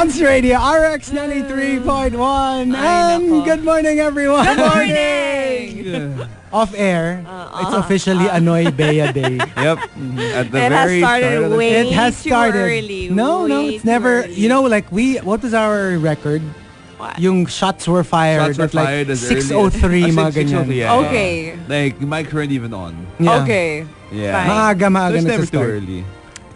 Monster Radio, RX 93.1. And good morning, everyone. Good morning. Off air, it's officially Anoy Bea Day. Yep. At the It has very started start of the way It has too started. early. No, Way it's too never. early. You know, like what was our record? What? Yung shots were fired Shots were at like fired as 6:03 mga 6:03, ganyan. yeah. Okay. Like, mics weren't even on. Yeah. Okay. Yeah. Fine. Maaga So it's na never to too start. early.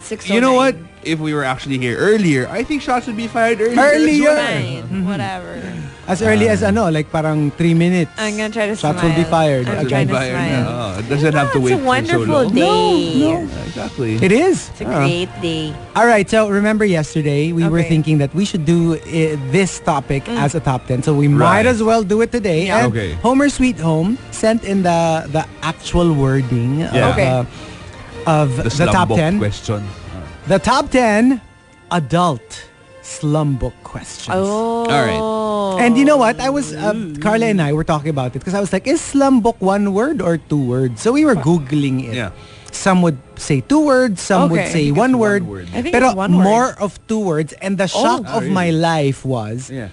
6:09. You know what? If we were actually here earlier, I think shots would be fired earlier. Earlier. Fine. Whatever. As early as like parang 3 minutes. I'm gonna try to Shots smile. will be fired. I'm Again. trying to Fired smile. na. Oh, it doesn't have to It's wait a for so wonderful long. day. No. Exactly. It is. It's a great day. All right, so remember yesterday we were Okay. thinking that we should do this topic as a top 10. So we Right. might as well do it today. Yeah. And Okay. Homer Sweet Home sent in the actual wording Yeah. Okay. of The the top slumbook 10. question. The top 10 adult slum book questions. Oh. All right. And you know what? I was Carla and I were talking about it because I was like, is slum book one word or two words? So we were googling it. Yeah. Some would say two words, some would Okay. say I think one it's word. I think Pero it's one word. more of two words. And the shock of really? my life was, Yeah.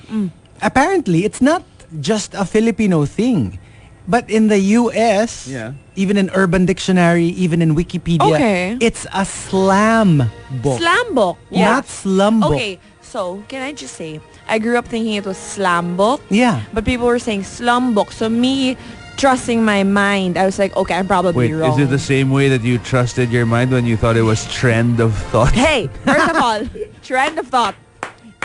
apparently, it's not just a Filipino thing. But in the US, Yeah. even in Urban Dictionary, even in Wikipedia, Okay. it's a slam book. Slam book. Yeah. Not slum book. Okay. So, can I just say, I grew up thinking it was slam book. Yeah. But people were saying slum book. So me trusting my mind, I was like, okay, I'm probably Wait, wrong. is it the same way that you trusted your mind when you thought it was trend of thought? Hey, first of all, trend of thought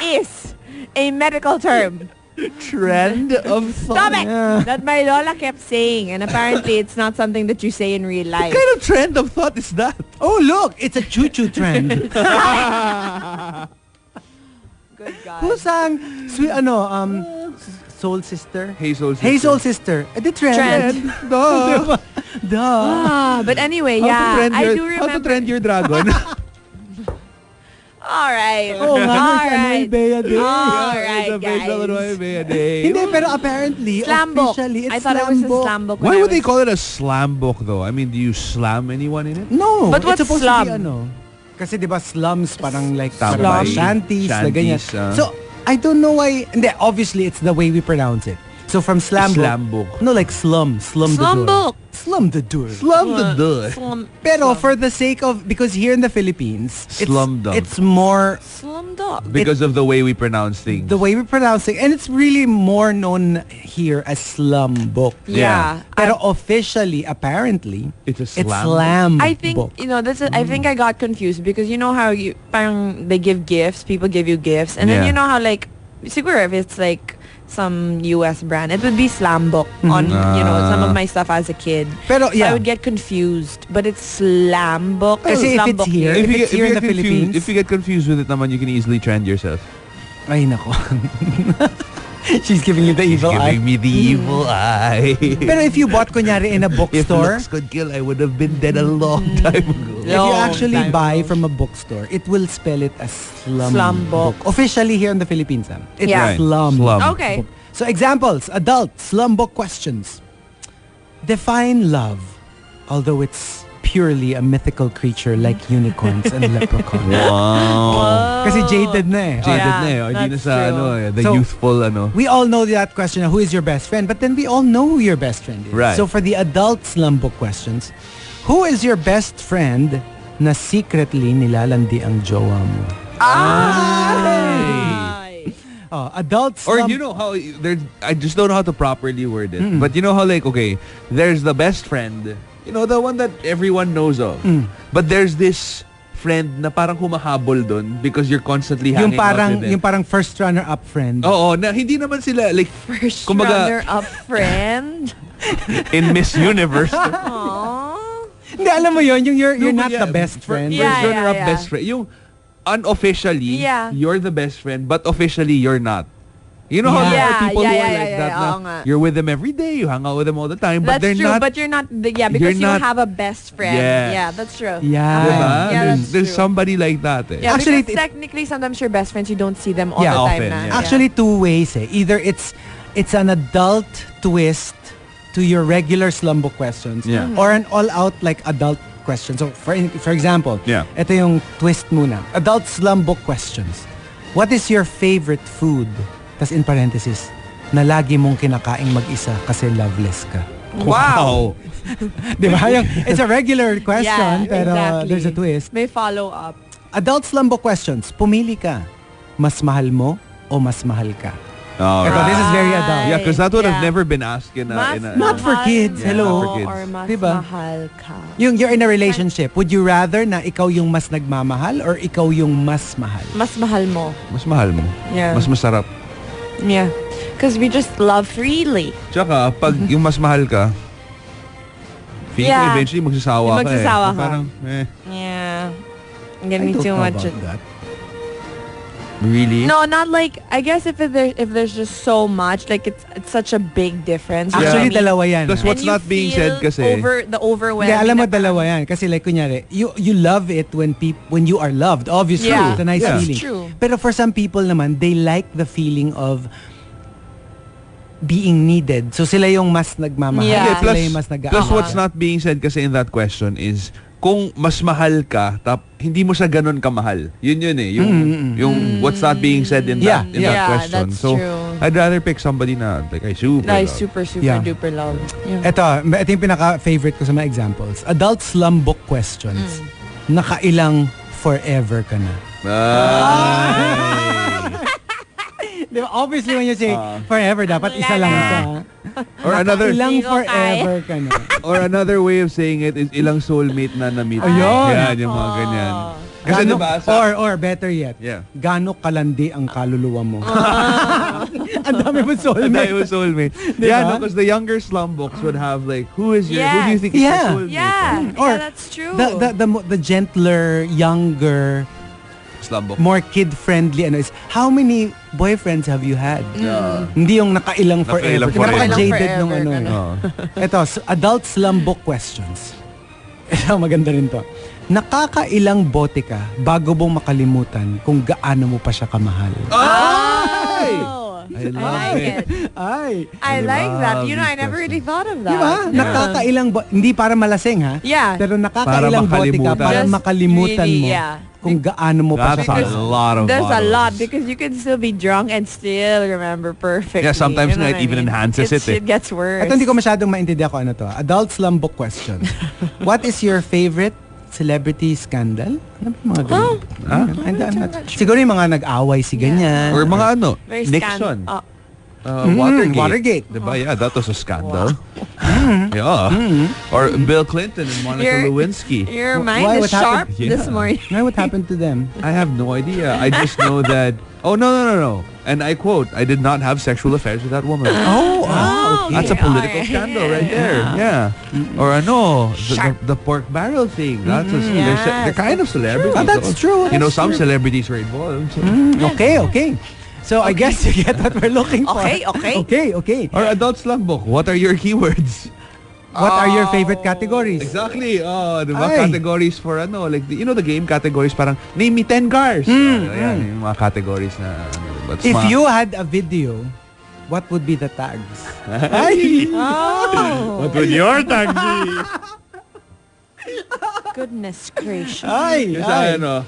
is a medical term. Trend of Stop it! Yeah. That my lola kept saying, and apparently it's not something that you say in real life. What kind of trend of thought is that? Oh, look, it's a choo-choo trend. Good God. Who sang Soul Sister? Hey Soul Sister. Hey Soul Sister. The trend. Trend. Duh. Duh. Ah, but anyway, How yeah, to trend I your, do remember. How to trend your dragon? All right. Oh, nga, All it's Anoy right. Bea Day. All It's right, a big guys. day. Hindi, pero apparently, Slam book. officially, it's I thought it was a slam book. when Why I would they was- call it a slam book though? I mean, do you slam anyone in it? No. But what's it's supposed slum? to be Kasi di ba slums parang like Tambay. parang shanties, na ganyan. Shanties, So, I don't know why. Hindi, obviously, it's the way we pronounce it. So from slam book. book. No, like slum Slum the door. book. Slum the door. Slum the door. Pero for the sake of, because here in the Philippines, Slumdog. it's more Slum dog. Because of the way we pronounce things. the way we pronounce it, and it's really more known here as slum book. Yeah. Pero officially, apparently, It's a it's slam. slam I think book. you know that's. I think I got confused because you know how you parang they give gifts, people give you gifts, and then Yeah. you know how like siguro if it's like some US brand, it would be slam book on you know some of my stuff as a kid. Pero So yeah, I would get confused, but it's slam book. Kasi if Slam it's book here, if it's here in the Philippines, if you get confused with it naman, you can easily trend yourself. ay nako. She's giving you the evil eye. Giving me the evil eye. Pero if you bought kunyari in a If bookstore, looks could kill, I would have been dead a long time ago. if you Long actually time buy ago. from a bookstore, it will spell it as slum, Slum book. Officially here in the Philippines, it's Yeah. Right. slum. Slum. Okay. book. So examples, adult slum book questions. Define love, although it's purely a mythical creature like unicorns and leprechauns. Wow. Kasi jaded na eh. Jaded Yeah, na eh. Hindi na that's sa true. the So, youthful We all know that question, who is your best friend? But then we all know who your best friend is. Right. So for the adult slum book questions, who is your best friend na secretly nilalandi ang jowa mo? Ay. Adult Or slum... you know how there's I just don't know how to properly word it. But you know how like okay, there's the best friend, you know, the one that everyone knows of. But there's this friend na parang humahabol dun because you're constantly hanging out with them. Yung parang first runner-up friend. Oo, na hindi naman sila like First kumbaga- runner-up friend. in Miss Universe. Aww. Hindi, alam mo yun, yung you're No, not but the best friend. First Yeah, runner-up yeah. best friend. Yung unofficially, Yeah. you're the best friend, but officially you're not. You know how there Yeah, are people yeah, who are yeah, like yeah, that yeah. na Oo nga. you're with them every day, you hang out with them all the time, but That's they're true, not. but you're not, because you're you not- have a best friend. Yes. Yeah, that's true. Yeah. Diba? Yeah, that's There's true. somebody like that eh. Yeah, Actually, because technically sometimes your best friends, you don't see them all Yeah, the time often, na. yeah. Actually, two ways eh. Either it's an adult twist to your regular slum book questions, Yeah. or an all-out like adult question. So for example, Yeah. ito yung twist muna. Adult slum book questions. What is your favorite food? Tas in parenthesis, na lagi mong kinakaing mag-isa kasi loveless ka. Wow. Di ba? It's a regular question, pero exactly. there's a twist. May follow-up. Adult slumbo questions. Pumili ka. Mas mahal mo o mas mahal ka? Oh, Ito, this is very adult. Yeah, because that would have Yeah. never been asked in a Not for kids. Yeah, Hello. not for kids. Or mas Diba? mahal ka. You're in a relationship. Would you rather na ikaw yung mas nagmamahal or ikaw yung mas mahal? Mas mahal mo. Mas mahal mo. Yeah. Mas masarap. Yeah. Because we just love freely. Tsaka, pag yung mas mahal ka, feeling ko Yeah. eventually magsasawa ka Magsasawa ka. Parang, Yeah. I Getting don't too know much. about that. Really? No, not like, I guess if there's just so much, like it's such a big difference. you know Actually, what I mean? dalawa yan. That's ah. what's And you not being feel said kasi. the overwhelming. Hindi, alam mo na dalawa yan. Kasi like, kunyari, you love it when you are loved. Obviously, Yeah. it's a nice Yeah. feeling. It's true. Pero for some people naman, they like the feeling of being needed. So sila yung mas nagmamahal. Yeah. Sila Plus, yung mas plus what's not being said kasi in that question is, kung mas mahal ka, hindi mo siya ganun kamahal. Yun eh. Yung what's not being said in that Yeah, question. that's So, true. I'd rather pick somebody na like I super Like love. super Yeah. duper love. Yeah. Ito yung pinaka-favorite ko sa mga examples. Adult slum book questions. Nakailang forever ka na. Di ba? Obviously, when you say forever, dapat isa lang siya. Or another Ilang Hindi ko forever ka na. or another way of saying it is ilang soulmate na na-meet. Ayun. Yan, yung mga ganyan. Kasi Gano- diba, or better yet, Yeah. gaano kalandi ang kaluluwa mo. Ang dami mo Ang soulmate. dami mo soulmate. Diba? Yeah, no, because the younger slum books would have like, who do you think is Yeah. your soulmate? Yeah, Or that's true. The gentler, younger, Slum book. more kid-friendly is, how many boyfriends have you had? Yeah. Hindi yung nakailang forever. Nakailang forever. Napaka-jaded nung Forever ano. ka eh. Oh. Ito, adult slum book questions. Ito, maganda rin to. Nakakailang bote ka bago mong makalimutan kung gaano mo pa siya kamahal? Ay! Oh, I love like it. it. Ay! I like that. You know, I these never really thought of that. Di ba? Nakakailang hindi para malasing ha? Yeah. Pero nakakailang bote ka para Just makalimutan really, mo yeah. kung gaano mo pa That's siya a kamahal. lot of There's a bottles. lot because you can still be drunk and still remember perfectly. Yeah, sometimes you know nga what it even enhances it, eh. It gets worse. Ito hindi ko masyadong maintindihan kung ano to. Adult slum book question. What is your favorite celebrity scandal? Ano ba yung mga ganun? I'm not sure. Siguro yung mga nag-away si ganyan. Or mga ano, Very Nixon. Oh, Watergate. Diba? Yeah, that was a scandal. Yeah. Or Bill Clinton and Monica Your- Lewinsky. your Why? mind is What happened? sharp this Yeah. morning. Now what happened to them? I have no idea. I just know that. Oh, no. And I quote, I did not have sexual affairs with that woman. Okay. That's a political Alright. scandal right there. Yeah. Or ano, the pork barrel thing. That's Yes, they're kind of celebrities. Ah, that's true. You know, That's some true. celebrities were involved. So. Okay. So I guess you get what we're looking for. Okay. Or adult slum book. What are your keywords? What are your favorite categories? Exactly. Oh, diba? Ay. Categories for ano, like the game categories parang name me 10 cars. Yan, yung mga categories na ano, diba? It's If mga- you had a video, what would be the tags? Oh, What would your tag be? goodness gracious. Ay! Kasi ano,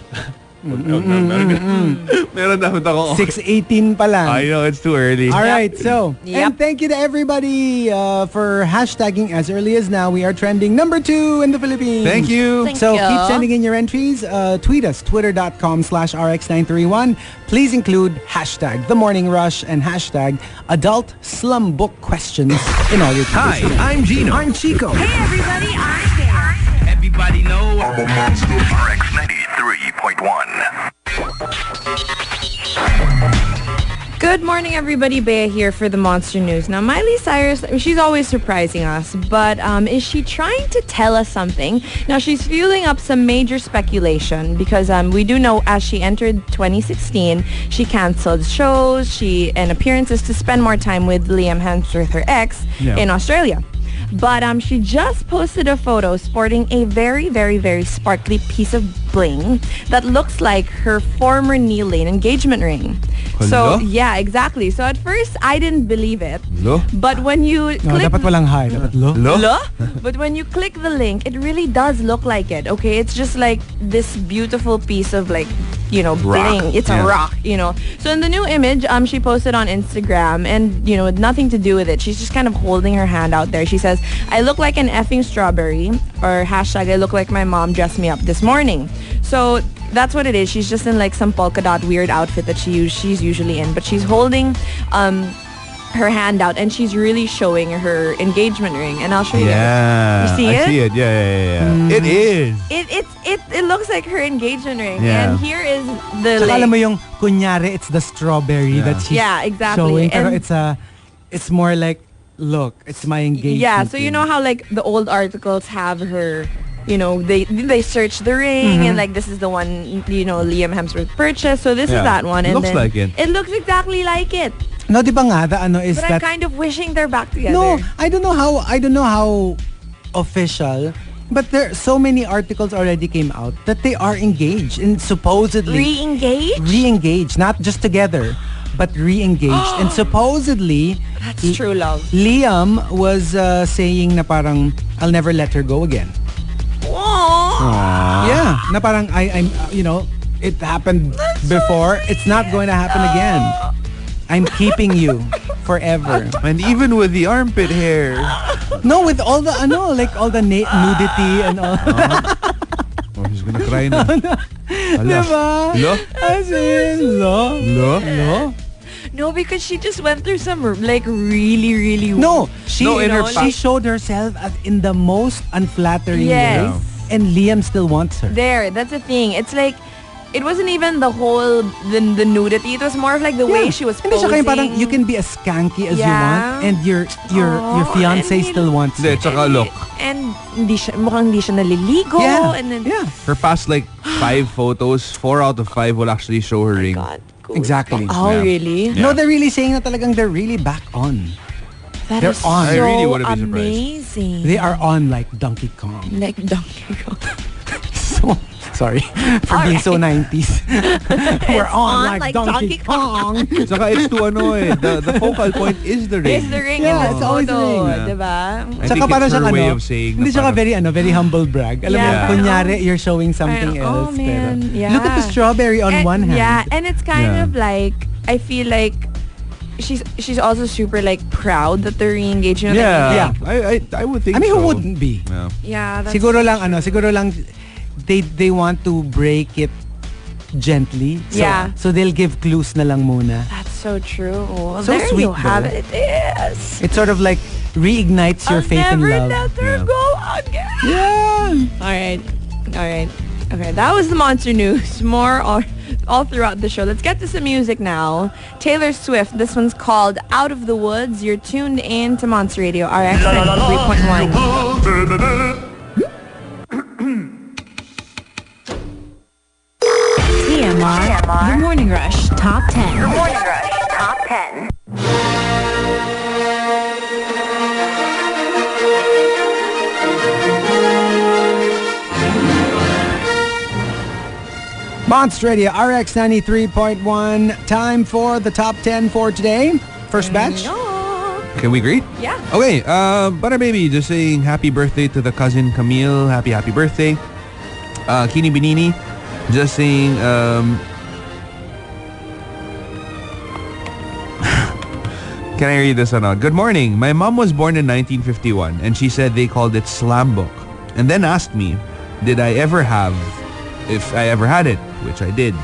meron dapat akong 6:18 pa lang. I know, it's too early. All right, so, Yep. and thank you to everybody for hashtagging as early as now. We are trending number 2 in the Philippines. Thank you. Thank So you. keep sending in your entries. Tweet us, twitter.com/rx931. Please include hashtag The Morning Rush and hashtag Adult Slum Book Questions in all your tweets. Hi, I'm Gino. I'm Chico. Hey everybody, I'm there. Everybody know I'm a monster. RX 93.1. Good morning, everybody. Bea here for the Monster News. Now, Miley Cyrus, she's always surprising us, but is she trying to tell us something? Now, she's fueling up some major speculation because we do know as she entered 2016, she canceled shows and appearances to spend more time with Liam Hemsworth, her ex, in Australia. But she just posted a photo sporting a very, very, very sparkly piece of bling that looks like her former Neil Lane engagement ring. So, Hello? yeah, exactly. So at first, I didn't believe it. Hello? But when you No, click... dapat walang hi. Dapat lo. Hello? But when you click the link, it really does look like it. Okay, it's just like this beautiful piece of like bling. It's a rock, So in the new image, she posted on Instagram, and nothing to do with it. She's just kind of holding her hand out there. She says, "I look like an effing strawberry," or hashtag, "I look like my mom dressed me up this morning." So that's what it is. She's just in like some polka dot weird outfit that she's usually in, but she's holding her hand out, and she's really showing her engagement ring. And I'll show you. Yeah, You see I it? see it. Yeah. It is. It looks like her engagement ring. Yeah. And here is the Saka like, alam mo yung kunyari, it's the strawberry that she's exactly. showing. Pero And it's more like, look, it's my engagement. yeah, so you know how like the old articles have her, they search the ring and like this is the one Liam Hemsworth purchased. So this is that one, and Looks then like it. It looks exactly like it. No, di ba nga, the ano is But I'm that... kind of wishing they're back together. No, I don't know how official, but there so many articles already came out that they are engaged and supposedly re-engaged, not just together, but re-engaged. And supposedly That's true love. Liam was saying na parang, "I'll never let her go again." Aww. Yeah, na parang I'm it happened before. It's not going to happen again. I'm keeping you forever. And even with the armpit hair. No, with all the all the nudity and all. Oh, she's gonna cry na. Diba? Lo? As in, lo. No, because she just went through some like really, really. No, she she showed herself as in the most unflattering Yes. way, and Liam still wants her. That's the thing. It's like it wasn't even the whole the nudity. It was more of like the way she was Hindi posing. siya kayo parang you can be as skanky as you Yeah. want, and your fiance and still wants you. Hindi, tsaka look. And mukhang hindi siya naliligo. Yeah, And then, yeah. Her past like 5 photos, 4 out of 5 will actually show her ring. God, good. Exactly. Oh, Yeah. really? Yeah. No, they're really saying na talagang they're really back on. That They're is on. so I really wouldn't be surprised. amazing. They are on like Donkey Kong. Like Donkey Kong. So, sorry for being so 90s. We're on like Donkey Kong. Saka it's to the focal point is the ring. It's the ring Yeah, in the it's always the photo, ring. diba? I Tsaka think parang it's her siyang way of saying hindi na siya parang- very humble brag. Alam mo, Yeah. kunyari you're showing something Parang, else. man, pero, yeah. look at the strawberry on And- one hand. Yeah, and it's kind Yeah. of like, I feel like she's also super like proud that they're re-engaged. You know what I mean? Yeah. I would think I mean, so. who wouldn't be? Yeah. Yeah, that's Siguro lang they want to break it gently. So, Yeah. So they'll give clues na lang muna. That's so true. So there sweet, you have though. it. It is. It sort of like reignites your I'll faith in never love. let her Yeah. go again. Yeah. All right. Okay, that was the Monster News. More all throughout the show. Let's get to some music now. Taylor Swift. This one's called Out of the Woods. You're tuned in to Monster Radio RX 3.1. TMR. The Morning Rush Top 10. Morning Rush Top 10. Monster Radio RX 93.1. Time for the top 10 for today. First batch. Can we greet? Yeah. Okay, Butter Baby just saying happy birthday to the cousin Camille. Happy birthday. Kini Binini just saying can I read this or not? Good morning. My mom was born in 1951 and she said they called it SLUM book and then asked me if I ever had it, which I did.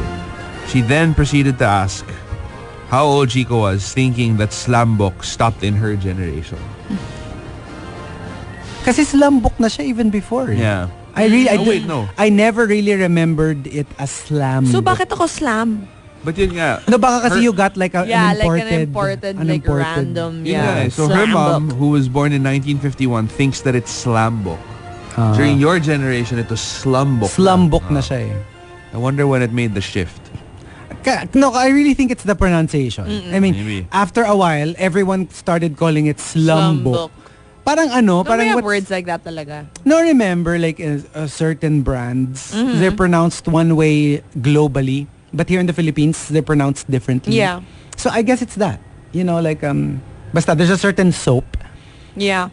She then proceeded to ask how old Chico was, thinking that SLUM book stopped in her generation. Kasi slam book na siya even before. Yeah. I no. I never really remembered it as slam. So book. bakit ako slam? But yun nga. No, baka kasi her- you got like an imported, like random, Yeah, so her slam mom, book. who was born in 1951, thinks that it's SLUM book. During your generation, it was SLUM book. Slum book na siya eh. I wonder when it made the shift. No, I really think it's the pronunciation. I mean, Maybe. after a while, everyone started calling it slum Slum book. book. Parang No, we parang have what's- words like that talaga. No, remember like certain brands, they're pronounced one way globally, but here in the Philippines, they're pronounced differently. Yeah. So I guess it's that. You know, like basta there's a certain soap. Yeah.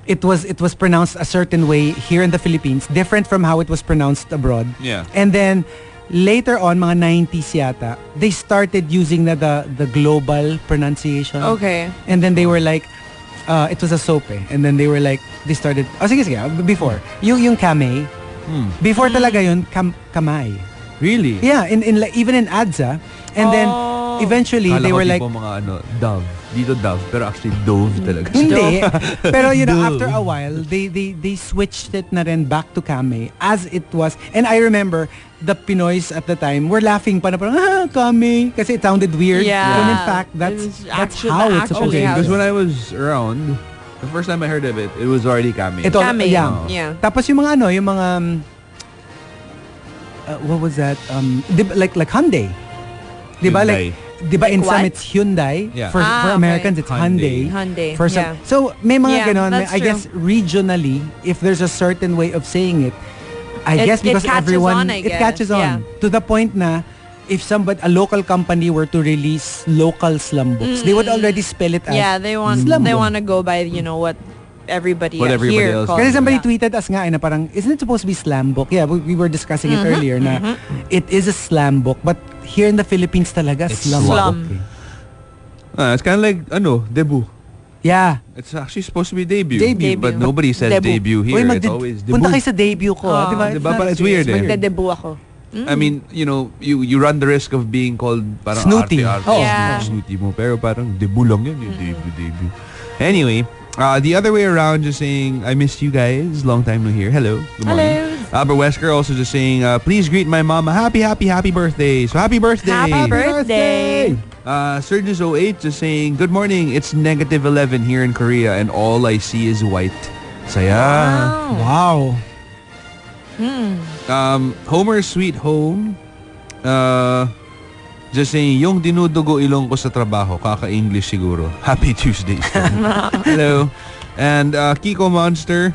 It was pronounced a certain way here in the Philippines, different from how it was pronounced abroad. Yeah. And then later on, mga 90s yata, they started using the global pronunciation. Okay. And then they were like, it was a soap eh. And then they were like, they started, sige, before. Yung kamay, before talaga yun, kamay. Really? Yeah, even in ads And then, eventually, Kala they ko were like, tipo mga dove. Dito dove, pero actually dove talaga. hindi. Pero after a while, they switched it na rin back to kame as it was. And I remember, the Pinoys at the time were laughing pa na parang, kame. Kasi it sounded weird. Yeah. When in fact, that's how it's supposed to be. Because when I was around, the first time I heard of it, it was already kame. Kame. Yeah. Yeah. Tapos yung mga what was that? Like Hyundai. Diba? Hyundai. Diba in Like some what? it's Hyundai. Yeah. For Americans, it's Hyundai. Hyundai. For some, Yeah. so may mga ganon. that's I guess regionally, if there's a certain way of saying it, I guess because it catches everyone on, I it guess. catches on Yeah. to the point na if a local company were to release local slum books, they would already spell it as they want slum they book. want to go by what everybody What everybody here else calls Kasi it. somebody Yeah. tweeted us nga na parang, isn't it supposed to be slam book? Yeah, we were discussing it earlier na it is a slam book, but here in the Philippines talaga It's slum slum. book. It's kind of like, debut. Yeah. It's actually supposed to be debut. Debut. But nobody says Debut. debut here. Uy, It's always debut. punta kayo sa debut ko. Diba? Diba? Parang it's weird eh. Nagde-debut ako. I mean, you run the risk of being called parang Snooty. arte-arte. Oh. Yeah. Snooty mo. Pero parang debut lang yun. Yung debut. Anyway, the other way around, just saying, I missed you guys. Long time no hear. Hello. Good morning. Albert Wesker also just saying, please greet my mom a happy birthday. So happy birthday. Happy birthday. Surges 08 just saying, good morning. It's -11 here in Korea and all I see is white. Saya. Wow. Homer Sweet Home just saying, yung dinudugo ilong ko sa trabaho, kaka-English siguro. Happy Tuesday. Hello. And Kiko Monster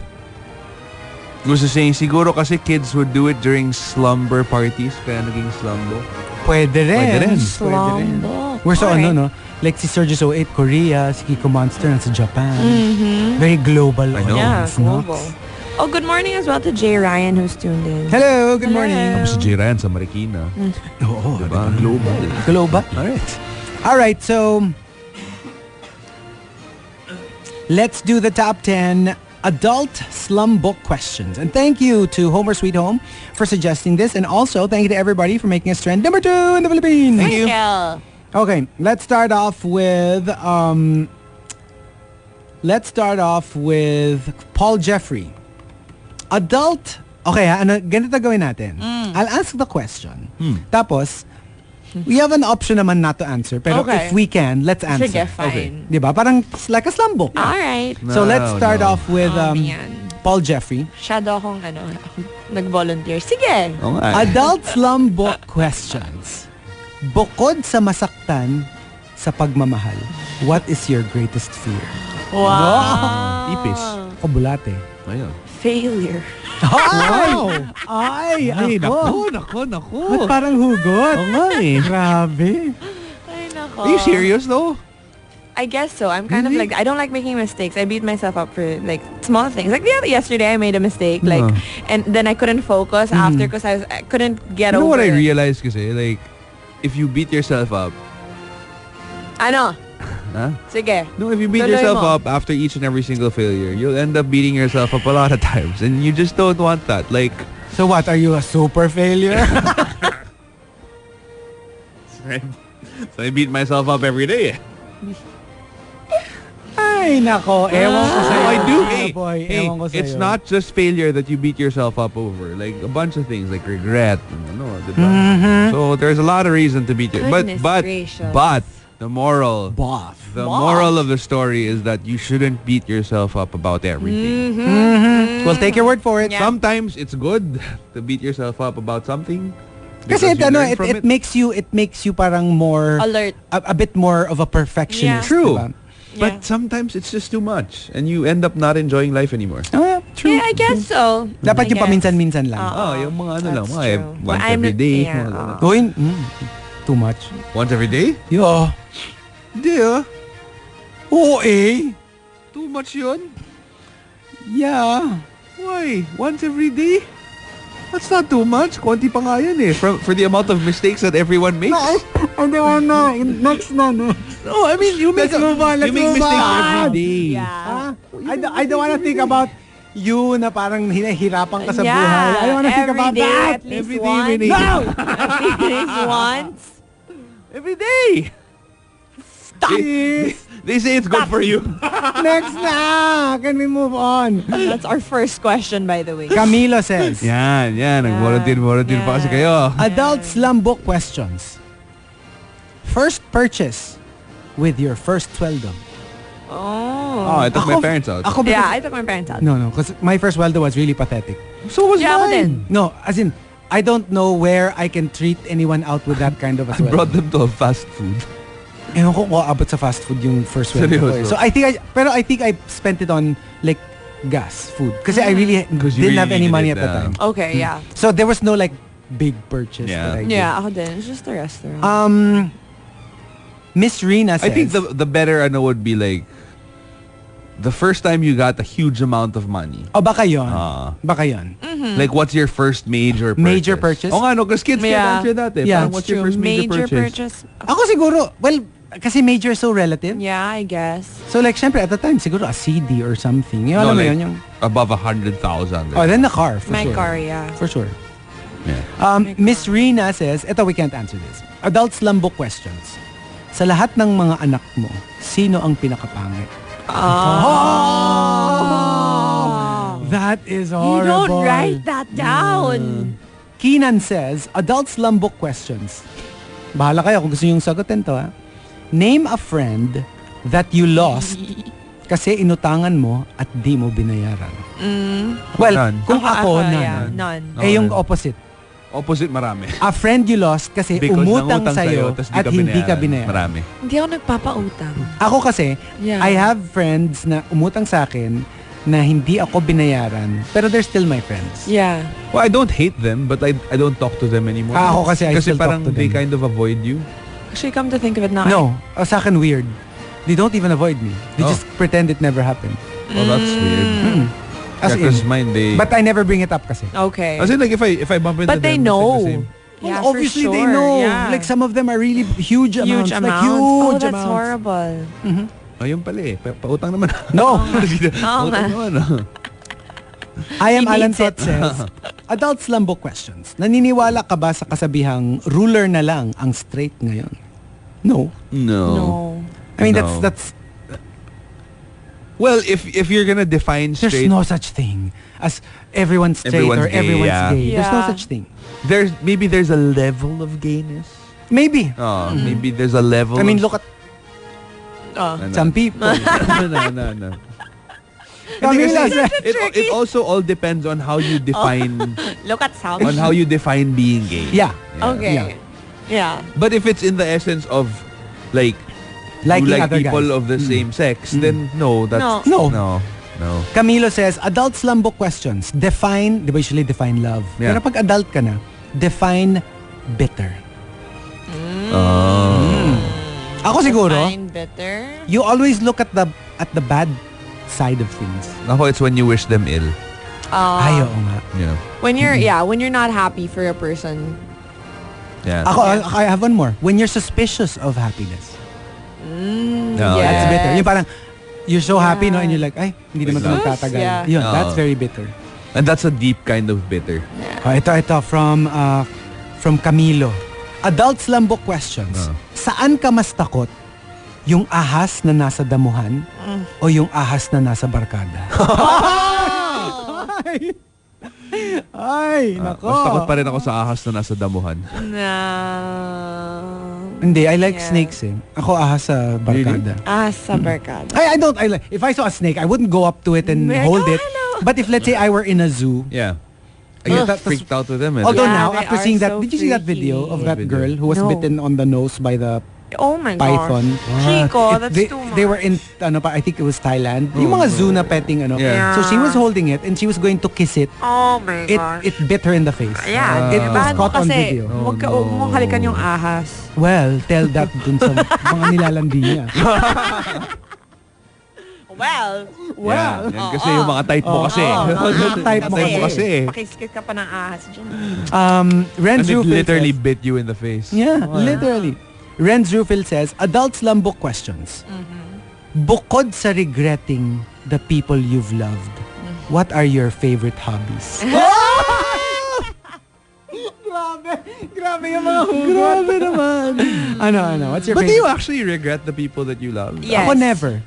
was just saying, siguro kasi kids would do it during slumber parties, kaya naging slumbo. Pwede rin. Slum book. We're so Alright. no? Like si Surges 08, Korea, si Kiko Monster, nasa Japan. Very global. I know. Yeah, audience, no? global. Oh, good morning as well to Jay Ryan who's tuned in. Hello, good morning. Tapos si J. Ryan sa Marikina. Oo, Diba? Global. Global. Alright, so let's do the top 10 adult slum book questions. And thank you to Homer Sweet Home for suggesting this. And also, thank you to everybody for making us trend number 2 in the Philippines. Thank you. Okay, let's start off with Paul Jeffrey. Adult. Okay, ganito gawin natin. I'll ask the question. Tapos, we have an option naman not to answer. Pero Okay. if we can, let's answer. Sige, fine. Diba? Parang like a slum book. Alright. So let's start off with man. Paul Jeffrey. Shadow akong nag-volunteer. Sige. Oo nga. Adult slum book questions. Bukod sa masaktan sa pagmamahal, what is your greatest fear? Wow. Ipis. Kabulate. Ayun. Failure. Ay, Nako. Ba't parang hugot? Oo nga eh. Grabe. Ay, nako. Are you serious though? I guess so. I'm kind of like, I don't like making mistakes. I beat myself up for like small things. Like yesterday I made a mistake. Like, and then I couldn't focus after because I couldn't get You know over what I it. realized kasi? Like, if you beat yourself up, Ano? huh? Sige. No, if you beat Tuloy yourself mo. up after each and every single failure, you'll end up beating yourself up a lot of times. And you just don't want that. Like, So what, are you a super failure? so I beat myself up every day. Ay, nako. Ewan ko sa'yo. I do. Ah, boy, Hey, ewan ko sa'yo. it's not just failure that you beat yourself up over. Like, a bunch of things, like regret. Diba? So, there's a lot of reason to beat yourself. Goodness gracious. But, the moral... Both. The moral of the story is that you shouldn't beat yourself up about everything. We'll take your word for it. Yeah. Sometimes it's good to beat yourself up about something. Kasi because you learn from it makes you parang more Alert. a bit more of a perfectionist. Yeah. True. Diba? But Yeah. sometimes it's just too much and you end up not enjoying life anymore. Oh, yeah, true. Yeah, I guess so. Dapat I yung guess. paminsan-minsan lang. Yung mga ano lang, That's mga true. once I'm- every day. yeah, mga ganun. Uy, too much. Once every day? Yeah. Yeah. Oo eh. Too much yun? Yeah. Why? Once every day? That's not too much. Konti pa nga yan eh. For the amount of mistakes that everyone makes. I don't know. Next na, no? No, I mean, you make mistakes every day. Yeah. I don't want to think about you na parang hinahirapan ka sa buhay. I don't want to think about day, that. At least Every day once. we need No! At least once. Every day. Stop. They say it's good for you. Next na! Can we move on? That's our first question, by the way. Camilo says, Yan. Nag-volunteer pa kasi kayo. Adult Slum Book questions. First purchase with your first sweldo. Oh. I took my parents out. Ako Yeah, I took my parents out. No, because my first sweldo was really pathetic. So was Yeah, ako din. mine. No, as in, I don't know where I can treat anyone out with that kind of a I sweldo. brought them to a fast food. Ewan ko kung abot sa fast food yung first sweldo ko. Seryoso? So I think I spent it on like gas, food. Kasi I really Because you didn't have really any money at needed the it, time. Okay, yeah. So there was no like big purchase Yeah. that I did. Yeah, ako din. It's just a restaurant. Miss Rina says, I think the better would be like the first time you got a huge amount of money. oh, baka yun. Ah. Baka yun. Like what's your first major purchase? Major purchase? Oh nga no, because kids can't Yeah. answer that eh. Yeah, Parang what's your first major purchase? Ako siguro, well, kasi major is so relative. Yeah, I guess. So like, syempre, at the time, siguro a CD or something. Yung alam mo like, yun, yung... above 100,000. Oh, then the car, for My sure. car, yeah. For sure. Yeah. Miss Rina says, eto, we can't answer this. Adult Slum Book questions. Sa lahat ng mga anak mo, sino ang pinakapangit? That is You horrible. don't write that down. Keenan says, Adult Slum Book questions. Bahala kayo kung gusto yung sagutin to, ha? Name a friend that you lost kasi inutangan mo at di mo binayaran. Well, None. kung ako, none. Yeah, none. Eh, yung opposite. Opposite marami. A friend you lost kasi Because umutang nangutang sa'yo tas at hindi ka binayaran. Marami. Hindi ako nagpapautang. Ako kasi, Yeah. I have friends na umutang sa akin na hindi ako binayaran, pero they're still my friends. Yeah. Well, I don't hate them, but I don't talk to them anymore. Ako kasi I still talk parang to them. they kind of avoid you. Actually, come to think of it now. No, sa akin weird. They don't even avoid me. They Oh. just pretend it never happened. Oh, that's weird. As Because in, mine, they... but I never bring it up kasi. Okay. As in, like, if I bump into But they them, it's like know. the same. Yeah, Well, obviously for sure. they know. Yeah. Like some of them are really huge amounts. Huge Like amounts. huge Oh, that's amounts. horrible. Ayun pala eh. Pautang naman. No. Pautang naman. I am He Alan needs it. Tot says, Adult Slum Book questions. Naniniwala ka ba sa kasabihang ruler na lang ang straight ngayon? No. No. No. I mean, No. that's Well, if you're gonna define there's straight, no such thing as everyone's straight Everyone's or gay, everyone's yeah. gay. There's no Yeah. such thing. maybe there's a level of gayness. Maybe. Maybe there's a level. I mean, of, look at some people. no. Camila says, It also all depends on how you define Look at some. on how you define being gay. yeah. Okay. Yeah. But if it's in the essence of like Liking you like other people guys. of the same sex, then no, that's No. No. no. Camilo says, Adult Slum Book questions. Define, di ba usually define love? Yeah. Pero pag adult ka na, define bitter. Ako siguro, Fine, better. you always look at the bad side of things. Ako, it's when you wish them ill. Ay, oo nga. Yeah. When you're, when you're not happy for a person. Yeah. Ako, I have one more. When you're suspicious of happiness. No, yeah. That's bitter. Yung parang, you're so happy, no? And you're like, ay, hindi naman ito Yes, magtatagal. yeah. Yun, Oo. that's very bitter. And that's a deep kind of bitter. Ito, from Camilo. Adult Slum Book questions. Saan ka mas takot? Yung ahas na nasa damuhan o yung ahas na nasa barkada? Ay, nako. Mas takot pa rin ako sa ahas na nasa damuhan. No. Hindi, I like Yeah. snakes eh. Ako ahas sa barkada. Sa barkada. If I saw a snake, I wouldn't go up to it and Like, hold oh, it. hello. But if let's say I were in a zoo, Yeah. I get Ugh. freaked out with them. although Yeah, now, they after are seeing that, so did you see that video freaky. of What that video? girl who was No. bitten on the nose by the Oh my python? gosh. Chico, that's they, too much. they were in, I think it was Thailand. Yung mga zoo na petting, Yeah. So she was holding it and she was going to kiss it. Oh my It gosh. it bit her in the face. Yeah. It was Paano caught on kasi, video. huwag ka, Oh, huwag mong no. halikan yung ahas. Well, tell that dun sa mga nilalandi niya. Yan kasi yung mga type mo kasi. Type mo kasi. Pakiskit ka pa ng ahas dyan. Renz And it Rufil literally says, bit you in the face. yeah, literally. Renz Rufil says, Adult Slum Book questions. Bukod sa regretting the people you've loved, what are your favorite hobbies? Grabe yung mga hugot. Grabe naman. Ano? What's your But do favorite? you actually regret the people that you love? Yes. Ako never.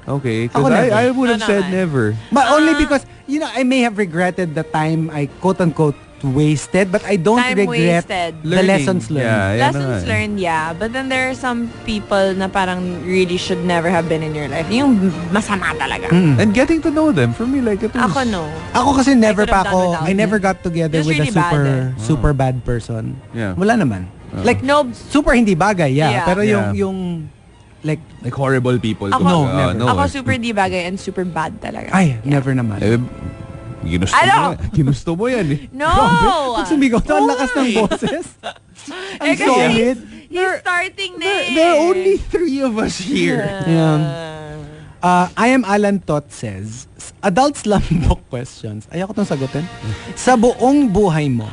Okay, Ako because never. I would have No said naman. never. But only because, I may have regretted the time I quote-unquote wasted, but I don't Time regret wasted. the lessons learned. Yeah, yan Lessons naman. learned, yeah. But then there are some people na parang really should never have been in your life. Yung masama talaga. And getting to know them, for me, like, it was... Ako no. Ako kasi never could have pa done ako, without I never it. got together It was with really a super bad person. Yeah. Wala naman. Like, No, super hindi bagay, yeah. Yeah. Pero Yeah. yung, like, Like horrible people. Ako- No, never. ako super di bagay and super bad talaga. ay, never naman. Ginusto Ano? mo yan. Ginusto mo yan eh. No! Pag sumigaw to, ang lakas ng boses. Ang kasi solid. He's starting na eh. There are only 3 of us here. Yeah. I am Alan Tot says, Adult Slum Book questions. Ayoko tong sagutin. Sa buong buhay mo,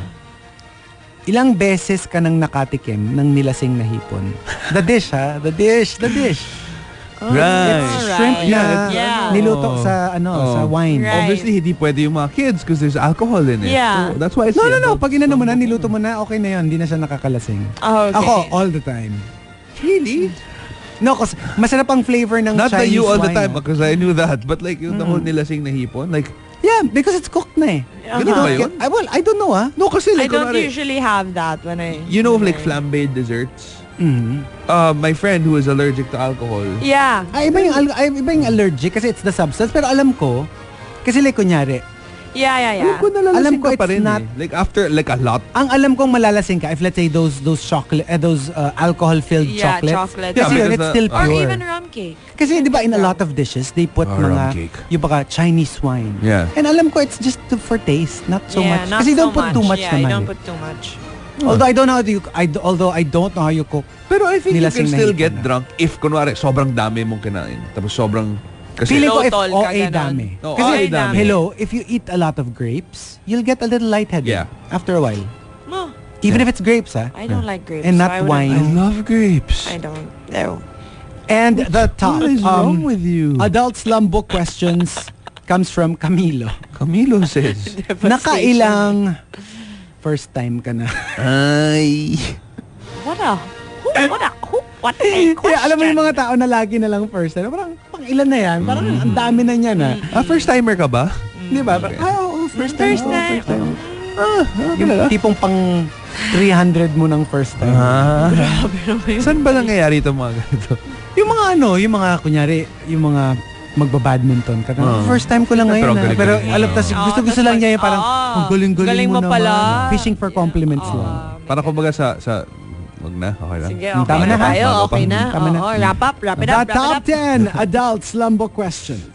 ilang beses ka nang nakatikim ng nilasing na hipon? The dish, ha? The dish. Right. It's shrimp na Yeah. niluto sa sa wine. Right. Obviously, hindi pwede yung mga kids because there's alcohol in it. Yeah. So, that's why it's No. Pag inano mo na, niluto mo na, okay na yun. Hindi na siya nakakalasing. Oh, okay. Ako, all the time. Really? No, kasi masarap ang flavor ng Not that Chinese you all the wine, time because I knew that. But like, yung the whole nilasing na hipon, like, Yeah, because it's cooked na eh. ganun ba yun? I don't know ah. No, kasi I like, don't kunwari, usually have that when I... you know, like flambéed desserts? My friend who is allergic to alcohol, Yeah. Iba yung allergic kasi it's the substance. Pero alam ko, kasi like kunyari, Yeah. kung nalalasing Alam ko ka pa it's rin not- eh. Like after like a lot. ang alam kong malalasing ka, if let's say those chocolate, those alcohol-filled Yeah, chocolates. chocolate. Kasi Yeah, yun, because it's still Or pure. even rum cake. Kasi di ba in a lot of dishes, they put rum mga, cake. yung baka Chinese wine. Yeah. And alam ko, it's just for taste, not so Yeah, much. not Kasi you don't so put too much Yeah, naman. you don't eh. put too much. Although I don't know how you cook. Pero I think you Nilasing can na still hipon get na. drunk if kunwari sobrang dami mong kinain. Tapos sobrang kasi Feeling ko if Low-tol ka, OA ganon. dami. No, Kasi OA dami. hello, if you eat a lot of grapes, you'll get a little lightheaded Yeah. after a while. No, Even if it's grapes, ah. I don't like grapes. And not so I wouldn't wine. I know. love grapes. I don't. No. And the top What is wrong with you? Adult Slum Book questions comes from Camilo. Camilo says. Nakailang first time ka na? Ay. What a Kaya question. alam mo yung mga tao na lagi na lang first time. Parang pang ilan na yan? Parang ang dami na niyan ah. First timer ka ba? Di ba? Parang, first time. First time. Yung tipong pang 300 mo ng first time. Saan ba nangyayari itong mga ganito? Yung mga kunyari, yung mga magbabadminton ka. First time ko lang Pero ngayon. galing-galing Pero mo, alam no? tas gusto lang niya yung parang, ang galing-galing galing mo mo pala. naman. Fishing for compliments lang. Para kumbaga sa wag na, okay lang. Sige, Tama na, ha? tayo. Okay na. Tama na. Oo, wrap it up. The top 10 adult slum book questions.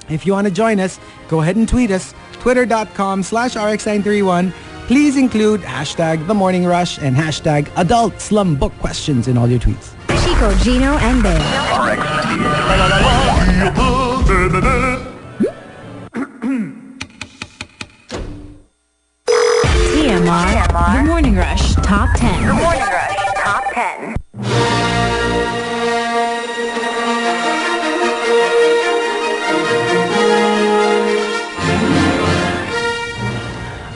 If you want to join us, go ahead and tweet us. Twitter.com/RX931. Please include hashtag The Morning Rush and hashtag Adult Slum Book Questions in all your tweets. Chico, Gino, and Bea. TMR. The Morning Rush Top 10. Morning Rush Top 10.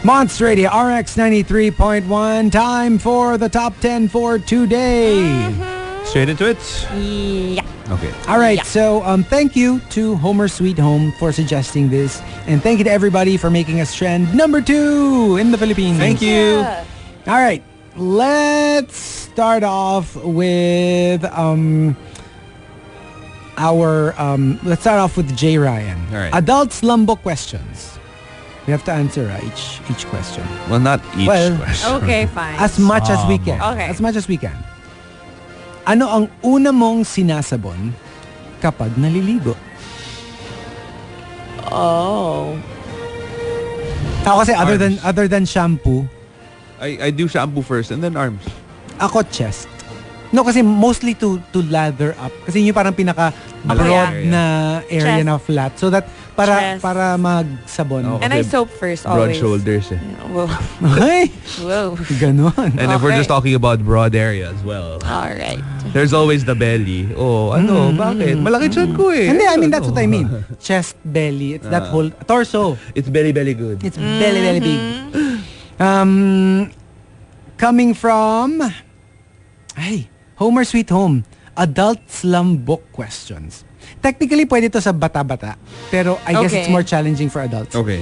Monster Radio RX 93.1. Time for the top 10 for today. Straight into it? Yeah. Okay. All right, Yeah. so thank you to Homer Sweet Home for suggesting this. And thank you to everybody for making us trend number 2 in the Philippines. Thank you. All right, let's start off with let's start off with Jay Ryan. All right. Adult slum book questions. We have to answer each question. Well, not each Well, question. Okay, fine. As much as we can. Okay. As much as we can. Ano ang una mong sinasabon kapag naliligo? Oh. Ako kasi Arms. other than shampoo, I do shampoo first and then arms. ako chest. No, kasi mostly to lather up. Kasi yun yung parang pinaka broad na area na flat. So that para magsabon. Oh, And I soap first broad always. shoulders. Whoa. Ay! Whoa. Ganon. And if we're just talking about broad area as well, All right. there's always the belly. Oh, bakit? Malaki tiyan ko eh. Hindi, I mean, that's what I mean. Chest, belly, it's that whole torso. It's very, very good. It's very, very big. Coming from Homer Sweet Home, adult slum book questions. Technically, pwede to sa bata-bata, pero I guess it's more challenging for adults. Okay.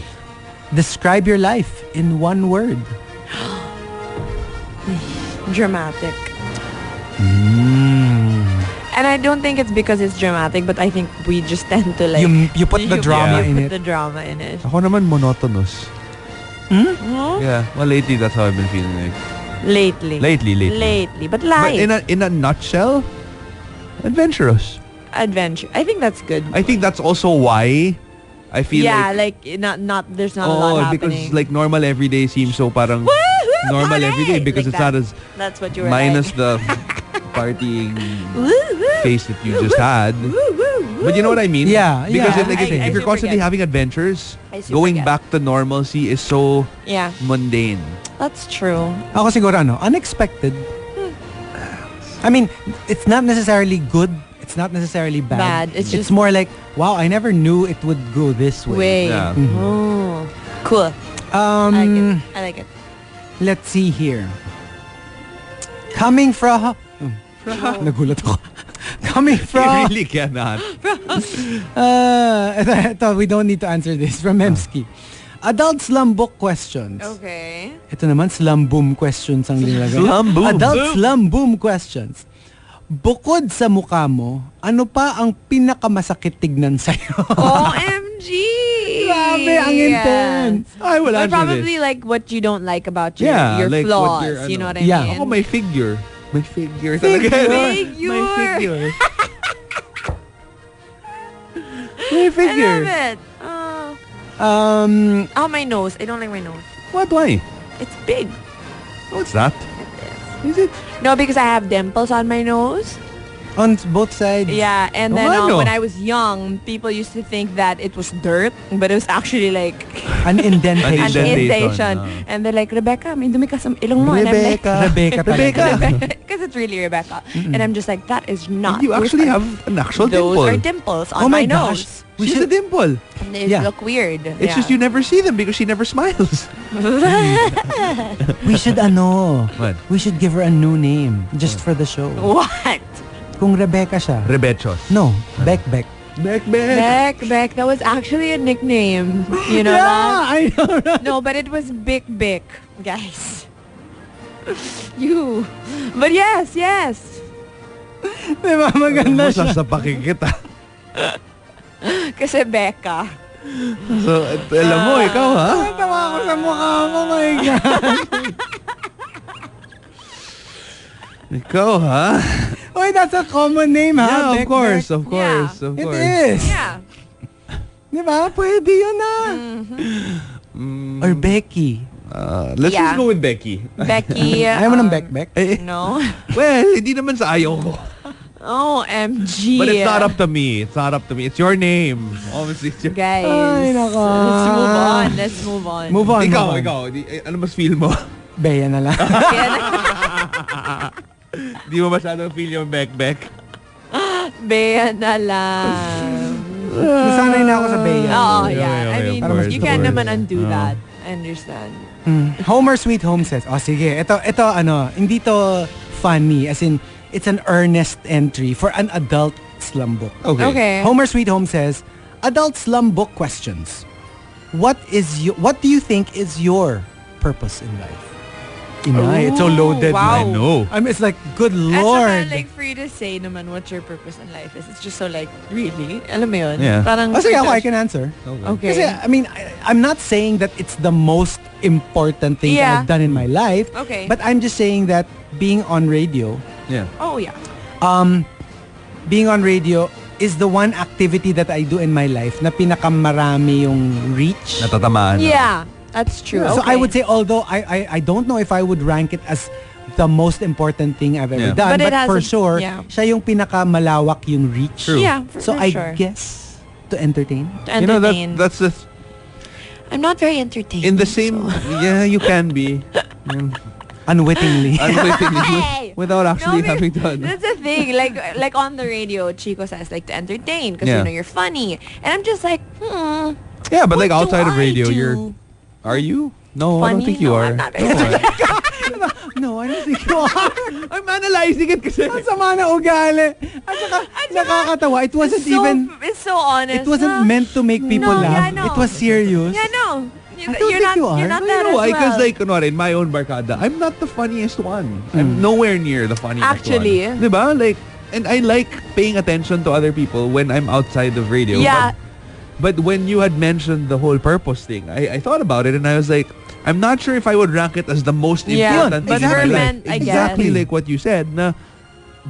Describe your life in one word. Dramatic. And I don't think it's because it's dramatic, but I think we just tend to like... You put the drama in it. the drama in it. Ako naman monotonous. Yeah. Well, lately that's how I've been feeling like. Lately. But life. But in a nutshell, adventurous. Adventure. I think that's good. I think that's also why I feel like there's not a lot happening. because like normal everyday seems so parang normal everyday because like it's not as that's what you were minus like. the partying face that you just had. But you know what I mean? Yeah. Because Yeah. if you're constantly having adventures, going back to normalcy is so mundane. That's true. Ako siguro unexpected. I mean, it's not necessarily good. It's not necessarily bad. It's just more like, wow, I never knew it would go this way. Yeah. Oh, cool. I like it. Let's see here. Coming from... Nagulat ako. Coming from... You really cannot. Ito, we don't need to answer this. From Memski. Adult slum book questions. Okay. Ito naman, slum boom questions ang nilagay. Slum boom. Adult slum boom questions. Bukod sa mukha mo, ano pa ang pinakamasakit tignan sa'yo? OMG! Grabe, ang intense. I will But answer probably this. like what you don't like about your like flaws. what your, You know what I Yeah. mean? Ako my figure. My figure. Figure. Figure. My figure. My I figure. love it. Oh, Um, my nose. I don't like my nose. What? Why? It's big. No, it's not. Is it? No, because I have dimples on my nose. on both sides. Yeah, and then ano? when I was young, people used to think that it was dirt, but it was actually like An indentation. an indentation. no. And they're like, Rebecca, may dumi ka sa ilong mo. And I'm like, Rebecca talaga. because it's really Rebecca. And I'm just like, that is not. You actually have an actual dimple. Those are dimples on Oh my nose. gosh. She's a dimple. And they Yeah. look weird. It's just you never see them because she never smiles. We should What? we should give her a new name just for the show. What? Kung Rebecca siya. Rebechos. No, Beck. Beck. Beck. That was actually a nickname. You know that? I know. Right? No, but it was Bic, guys. You. But yes. Diba, maganda siya. Sasapakin kita. Kasi Becca. So, alam mo, ikaw ha? Tawa ako sa mukha mo, my God. Ikaw ha? Oy, that's a common name, ha? Yeah, Beck, of course. It is. Yeah. Diba? Pwede yun na. Or Becky. Let's Yeah. just go with Becky. Becky. Ayaw mo ng Beck? No. Well, hindi naman sa ayaw ko. Oh, MG. But it's not up to me. It's your name. Obviously, it's your... Guys. Ay, nako. Let's move on. Move on. Ikaw. Ano mas feel mo? Bea na lang. Di mo masyadong feel yung Beck? Bea na lang. Nasanay na ako sa Bea. Oh, Okay, yeah. I mean, of course, you of can't course. naman undo that. I understand. Homer Sweet Home says, sige, ito hindi to funny, as in, it's an earnest entry for an adult slum book. Okay. Homer Sweet Home says, adult slum book questions. What do you think is your purpose in life? Inay, it's so loaded. Wow. I know. I mean, it's like, good At saka, Lord. like, for you to say naman what your purpose in life is. It's just so like, really? Alam mo yun? Yeah. Parang, Sige, ako, I can answer. Okay. Kasi, I mean, I'm not saying that it's the most important thing that Yeah. I've done in my life. Okay. But I'm just saying that being on radio, Yeah. Oh, yeah. being on radio is the one activity that I do in my life na pinakamarami yung reach. Natatamaan. Yeah. That's true. So Okay. I would say, although I don't know if I would rank it as the most important thing I've ever Yeah. done. But it But for hasn't- sure, yeah. siya yung pinakamalawak yung reach. True. Yeah, So for I sure. guess to entertain. To You know, entertain. that's the... I'm not very entertaining. In the same... Yeah, you can be. Unwittingly. Unwittingly. Hey! Without actually No, having done. That's the thing. Like on the radio, Chico says like to entertain because Yeah. you know you're funny, and I'm just like, Yeah, but like what outside do of radio, I do? you're... Are you? No, I don't Funny? think you No, are. I'm not very No, I don't think you are. I'm analyzing it kasi. Ang sama na ugali. At saka, nakakatawa. It wasn't It's so honest. it wasn't huh? meant to make people No, laugh. yeah, no. It was serious. Yeah, no. I don't think you are. You're not No, that you know as why? Because well. like, kunwari, in my own barkada, I'm not the funniest one. I'm nowhere near the funniest Actually. one. Diba? Like, and I like paying attention to other people when I'm outside of radio. Yeah. But when you had mentioned the whole purpose thing, I thought about it and I was like, I'm not sure if I would rank it as the most Yeah, important but thing in my we're life. meant, I guess. Exactly like what you said. Na,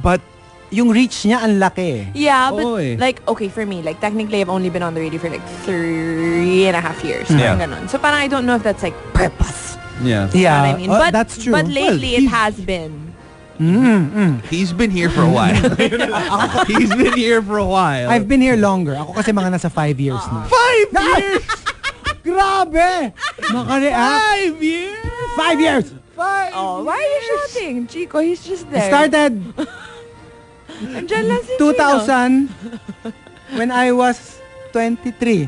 but Yung reach niya ang laki. Yeah, but Oo eh. like, okay, for me, like, technically, I've only been on the radio for like 3.5 years. Yeah. Parang ganun. So, parang I don't know if that's like purpose. yeah. You know Yeah, what I mean? But, that's true. But lately, Well, it has been. He's been here for a while. He's been here for a while. I've been here longer. Ako kasi mga nasa 5 years na. 5 years! Grabe! Makareact. 5 years! 5 years! 5 Oh, why are you shouting? Chico, he's just It there. started Andyan lang si 2000 when I was 23.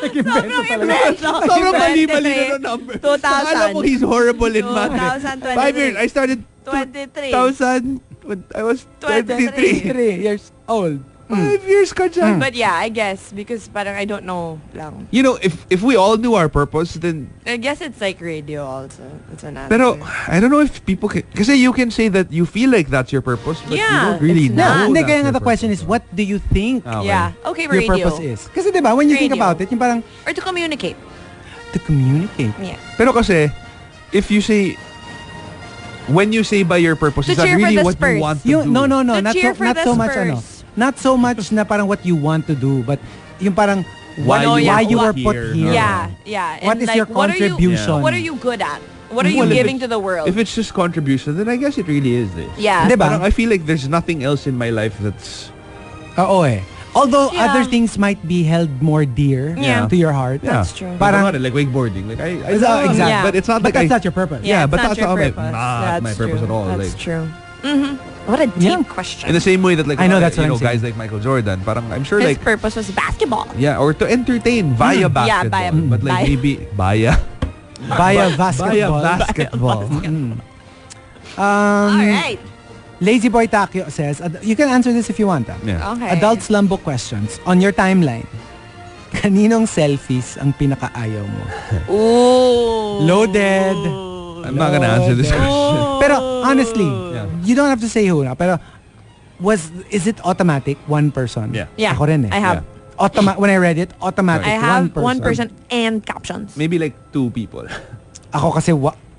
Sobrang mali-mali na ng number. 2000. Alam mo, he's horrible in math. 2023. 5 years. I started 23. 2000 when I was 23. 3 years old. 5 years ka dyan. But yeah, I guess, because parang I don't know lang. You know, if we all knew our purpose, then... I guess it's like radio also. That's an answer. Pero, I don't know if people can... Kasi you can say that you feel like that's your purpose, but you Yeah, don't really it's know not. Hindi, that's kaya your nga the question purpose. is, what do you think Okay. Yeah. Okay, your radio. purpose is? Kasi diba, when you think Radio. about it, yung parang Or to communicate. to communicate. Yeah. Pero kasi, if you say... When you say by your purpose, To is that cheer for really the what you Spurs. want to Yung, do? no, To not cheer so, for not the so much ano. Spurs. Not so much na parang what you want to do, but yung parang Why why you you were are put here. here. Yeah, yeah. What And is like, your contribution? What are you good at? What are you Well, if giving it- to the world? If it's just contribution, then I guess it really is this. Yeah. Diba? Parang I feel like there's nothing else in my life that's... Oo eh. Although Yeah. other things might be held more dear Yeah. to your heart. That's true. Parang- like wakeboarding. Like I Exactly. Yeah. But it's not But like that's not your purpose. Yeah, it's but not that's your not my- purpose. not That's my purpose true. at all, That's like- true. What a deep question. in the same way that like I know, that's what you I'm know guys saying. like Michael Jordan, parang I'm sure His like purpose was basketball. yeah, or to entertain via basketball. via- but like via- maybe via Via basketball. basketball. All right. Lazy Boy Takyo says, you can answer this if you want. Yeah. Okay. Adult Slum Book questions. On your timeline, kaninong selfies ang pinakaayaw mo? Ooh. Loaded. I'm not gonna answer this question. Pero honestly, Yeah. you don't have to say who na. Pero is it automatic? One person? Yeah. Yeah. Ako rin eh. I have. When I read it, automatic. I have one one person and captions. Maybe like 2 people. Ako kasi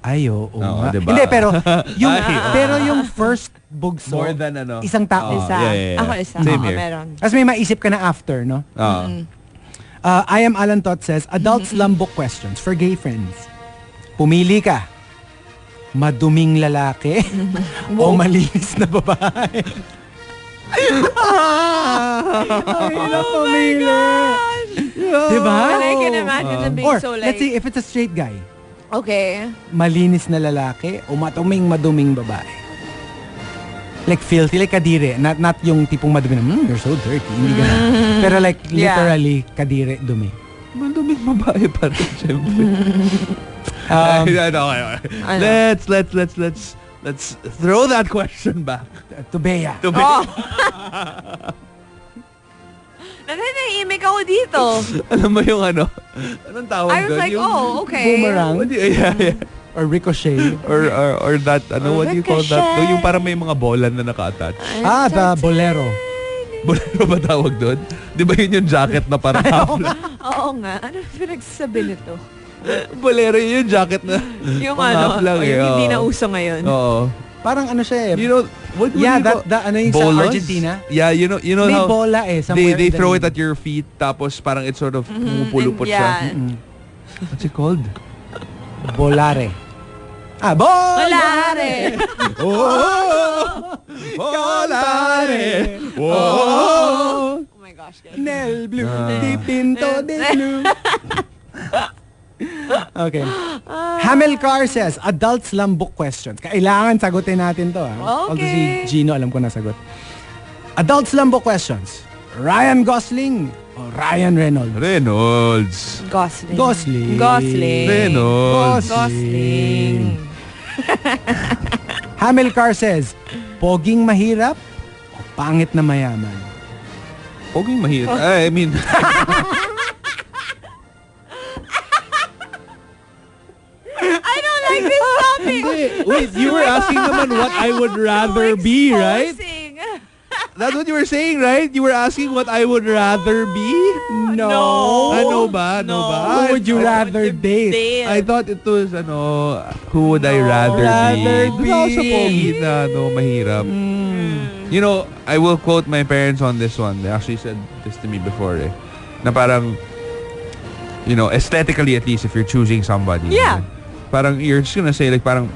ayo. Oo, nga. diba? Hindi, pero yung, Ay, pero yung first bugso, More than ano. isang tao. Oo. Isa. yeah. Ako isa. Same Oo, here. meron. Tapos may maisip ka na after, no? I am Alan Tot says, adult slum book questions for gay friends. Pumili ka. Maduming lalaki o malinis na babae? Oh my gosh! Diba? And I can imagine them being Or, so like... let's say, if it's a straight guy, Okay. malinis na lalaki o maduming babae? Like filthy, like kadire. Not yung tipong madumi na, you're so dirty. Hindi ganun. Pero like, Yeah. literally, kadire, dumi. Manduming babae pa rin, syempre. Okay. Ano? Let's throw that question back. To Bea. To me. Oh. Nanahimik ako dito. Alam mo yung ano? Anong tawag I was doon? like, Yung- oh, okay. Boomerang. What do you, yeah. Or ricochet. Or that, ano, what do you call that? Ricochet. Yung parang may mga bola na naka-attach. The bolero. Bolero ba tawag doon? Di ba yun yung jacket na parang half lang? Oo nga. Ano pinagsasabi nito? Bolero yun yung jacket na Yung pang half lang eh. yung hindi oo. na uso ngayon. Oo. Parang ano siya eh. You know, what do Yeah, you call? that ano yung sa Bolas? Argentina? Yeah, you know May how bola eh. they somewhere in the throw it league. at your feet tapos parang it's sort of pumupulupot Yeah. siya. What's it called? Bolare. Volare. Oh, volare. Oh. Oh my gosh, guys. Nel blue, di pinto de blue. Okay. Hamilcar says, adult SLUM book questions. Kailangan sagutin natin to. Although si Gino, alam ko na sagot. Adult SLUM book questions. Ryan Gosling or Ryan Reynolds? Reynolds. Gosling. Reynolds. Gosling. Hamilcar says, poging mahirap o pangit na mayaman? Poging mahirap. I mean... I don't like this topic. Wait, you were asking naman what I would rather be, right? That's what you were saying, right? You were asking what I would rather be? No. No ba? Who would you rather date? I thought it was, who would I rather be? Doon ako sa pogi na, mahirap. You know, I will quote my parents on this one. They actually said this to me before, na parang, you know, aesthetically at least, if you're choosing somebody. Yeah. Parang, you're just gonna say, like, parang,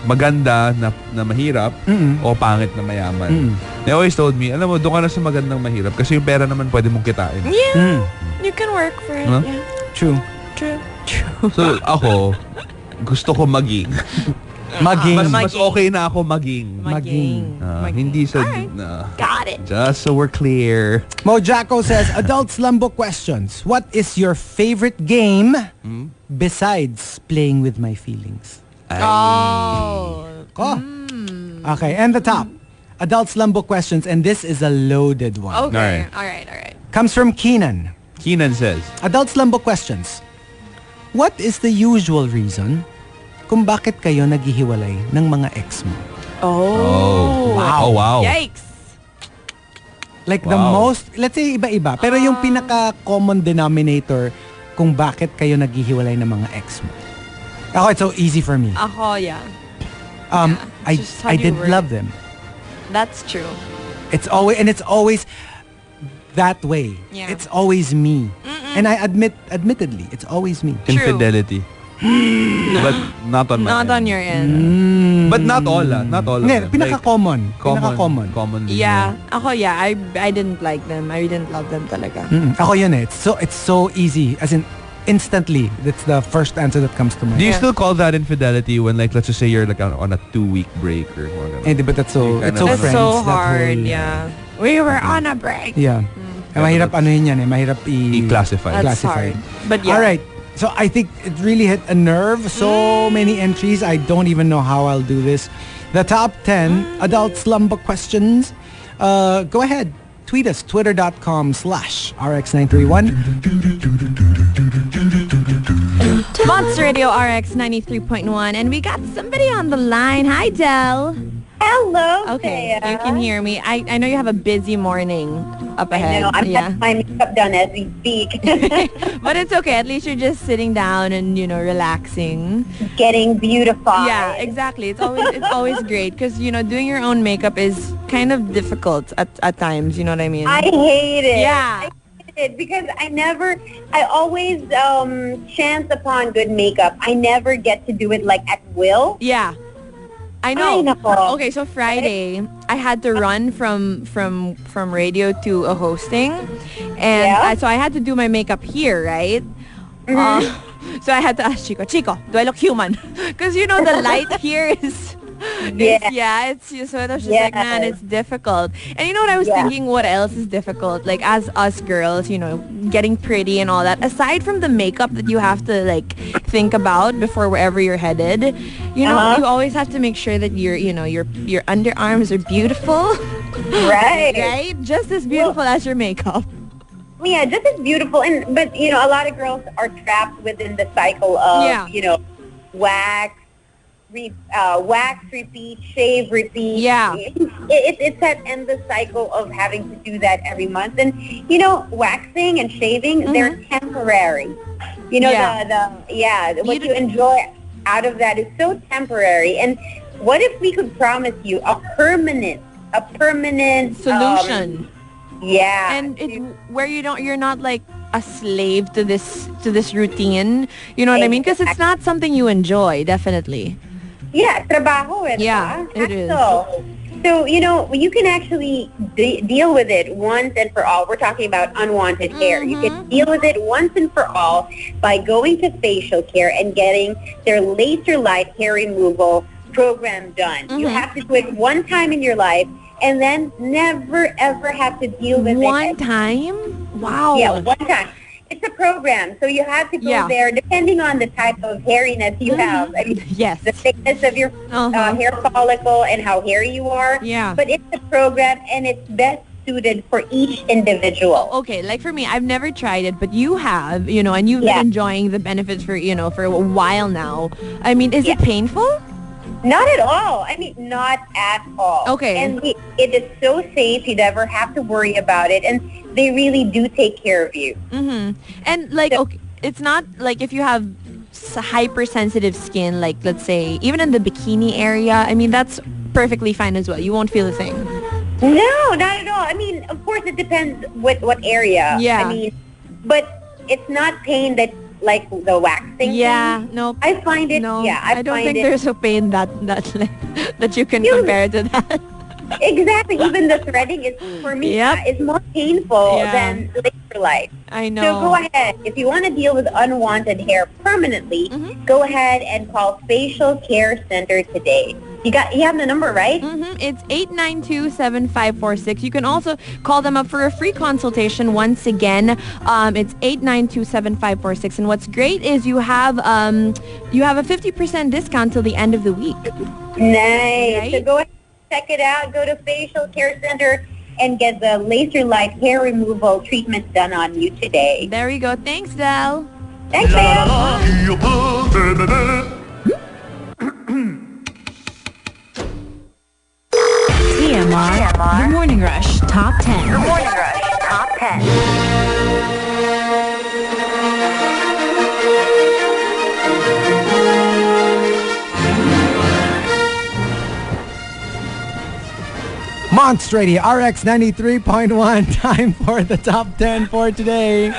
maganda na mahirap o pangit na mayaman. They always told me, alam mo, doon ka na sa magandang mahirap kasi yung pera naman pwede mong kitain. Yeah. You can work for it. Huh? Yeah. True. So, ako, gusto ko maging. Mas okay na ako maging. Hindi sa... Got it. Just so we're clear. Mojaco says, adult SLUM book questions. What is your favorite game besides playing with my feelings? Okay, and the top. Adult SLUM book questions, and this is a loaded one. Okay. All right. Comes from Keenan. Keenan says, Adult SLUM book questions. What is the usual reason kung bakit kayo naghihiwalay ng mga ex mo? Wow. Yikes. Like the most, let's say iba-iba, pero yung pinaka-common denominator kung bakit kayo naghihiwalay ng mga ex mo. Ako, it's so easy for me. Yeah. I didn't love them. That's true. It's always that way. Yeah. It's always me. And I admittedly, it's always me. True. Infidelity. But not on my Not end. on your end. But not all. Not all of them. Pinaka-common. Commonly. Yeah. I didn't like them. I didn't love them talaga. Ako yun eh. It's so easy. As in, instantly, that's the first answer that comes to mind. Do you still call that infidelity when, like, let's just say you're like on a 2-week break or whatever? But that's so That's friends, so that hard, whole, yeah. We were on a break. Yeah. Mahirap ano yun yan eh. Mahirap i-classify. That's hard. But yeah. Alright. So I think it really hit a nerve. So many entries. I don't even know how I'll do this. The top 10 adult SLUM book questions. Go ahead. Tweet us. Twitter.com/RX931. Monster Radio RX 93.1. And we got somebody on the line. Hi, Del. Hello, Okay, Thea. you can hear me. I know you have a busy morning up ahead. I know. I'm getting my makeup done as we speak. But it's okay. At least you're just sitting down and, relaxing. Getting beautified. Yeah, exactly. It's always great because, doing your own makeup is kind of difficult at times. You know what I mean? I hate it. Yeah. I hate it because I always chance upon good makeup. I never get to do it like at will. Yeah. I know. Ay, nako. Okay, so Friday, I had to run from radio to a hosting, and so I had to do my makeup here, right? So I had to ask Chico, do I look human? Because the light here is. It's so it was just like, man, it's difficult. And you know what I was thinking? What else is difficult? Like as us girls, getting pretty and all that. Aside from the makeup that you have to think about before wherever you're headed, you always have to make sure that your underarms are beautiful, Right. right? Just as beautiful as your makeup. Yeah, just as beautiful. But a lot of girls are trapped within the cycle of wax. Wax, repeat, shave, repeat. Yeah. It's that endless cycle of having to do that every month. And, waxing and shaving, they're temporary. What you enjoy out of that is so temporary. And what if we could promise you a permanent Solution. And where you're not like a slave to this routine. You know what I mean? Because it's not something you enjoy, definitely. Yeah, trabaho. Yeah, it is. So, you can actually deal with it once and for all. We're talking about unwanted hair. You can deal with it once and for all by going to facial care and getting their laser light hair removal program done. You have to do it one time in your life and then never, ever have to deal with it. One time? Wow. Yeah, one time. It's a program, so you have to go there depending on the type of hairiness you have. I mean, yes. The thickness of your hair follicle and how hairy you are. Yeah. But it's a program, and it's best suited for each individual. Okay, like for me, I've never tried it, but you have, and you've been enjoying the benefits for a while now. I mean, is it painful? Not at all. I mean, not at all. Okay. And it is so safe. You never have to worry about it. And they really do take care of you. Mm-hmm. And it's not like if you have hypersensitive skin, like let's say, even in the bikini area, I mean, that's perfectly fine as well. You won't feel a thing. No, not at all. I mean, of course, it depends what area. Yeah. I mean, but it's not pain that like the waxing. Yeah, thing. no. I find it. No, yeah, I don't think there's a pain that you can compare to that. Exactly. Even the threading is for me. It's more painful than laser light. I know. So go ahead. If you want to deal with unwanted hair permanently, go ahead and call Facial Care Center today. You have the number, right? It's 892-7546. You can also call them up for a free consultation. Once again, it's 892-7546. And what's great is you have a 50% discount till the end of the week. Nice. Right? So go ahead, check it out. Go to Facial Care Center and get the laser light hair removal treatment done on you today. There you go. Thanks, Del. Thanks, Del. TMR. The Morning Rush Top 10. The Morning Rush Top 10. Monster Radio RX 93.1. Time for the top 10 for today.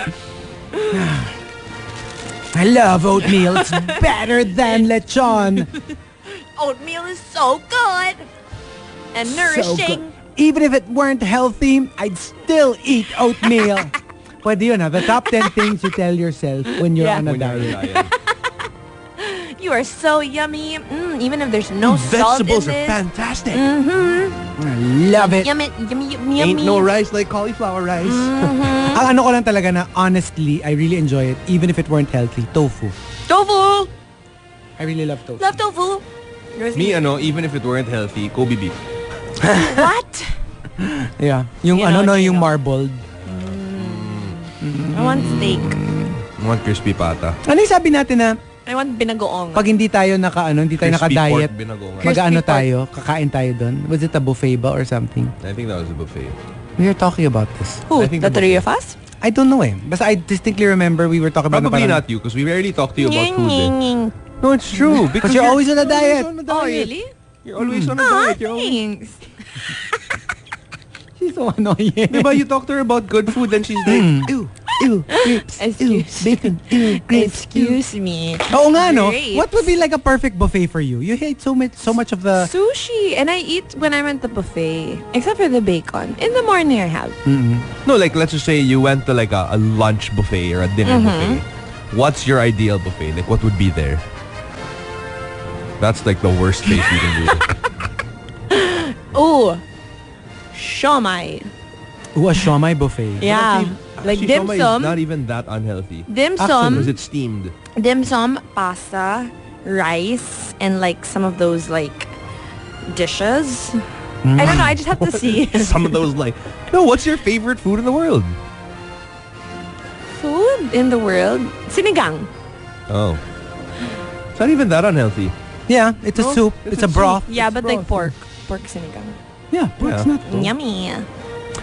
I love oatmeal. It's better than lechon. Oatmeal is so good and nourishing. So good. Even if it weren't healthy, I'd still eat oatmeal. Pwede yun, the top 10 things you tell yourself when you're on a diet. You are so yummy. Even if there's no salt in Vegetables it. are fantastic. I love it. Yummy, yummy, yummy. Ain't no rice like cauliflower rice. Ang ano ko lang talaga na, honestly, I really enjoy it, even if it weren't healthy. Tofu. Tofu! I really love tofu. Love tofu. Me, even if it weren't healthy, Kobe beef. What? Yeah. Yung yung marbled. I want steak. I want crispy pata. Ano yung sabi natin na, I want binagoong. pag hindi tayo hindi tayo Crispy naka-diet, pork binagoongan. mag-ano Crispy pork. tayo, kakain tayo doon. Was it a buffet ba or something? I think that was a buffet. We were talking about this. Who? I think The the three buffet. of us? I don't know Basta I distinctly remember we were talking about Probably na not you, because we rarely talk to you about food. Eh. No, it's true. Because you're always on a diet. Oh, really? You're always on a diet. You're always... Thanks. She's so annoying. Diba, you talk to her about good food, then she's like, ew. Ew, grapes, ew, bacon, ew, grapes, Excuse me. Oo nga, no? Grapes. What would be like a perfect buffet for you? You hate so much of the... Sushi. And I eat when I'm at the buffet. Except for the bacon. In the morning I have. No, like, let's just say you went to like a lunch buffet or a dinner buffet. What's your ideal buffet? Like, what would be there? That's like the worst face you can do. Ooh. Shomai. Ooh, a shawmai buffet. Yeah. Like Actually, dim shawmai sum. is not even that unhealthy. Dim Because sum. it's steamed. Dim sum, pasta, rice, and like some of those like dishes. I don't know. I just have to see. Some of those like, no, what's your favorite food in the world? Food in the world. Sinigang. Oh. It's not even that unhealthy. Yeah, it's a soup. It's a broth. Yeah, It's but broth. like pork. Pork sinigang. Yeah, pork's Yeah. not. Yummy.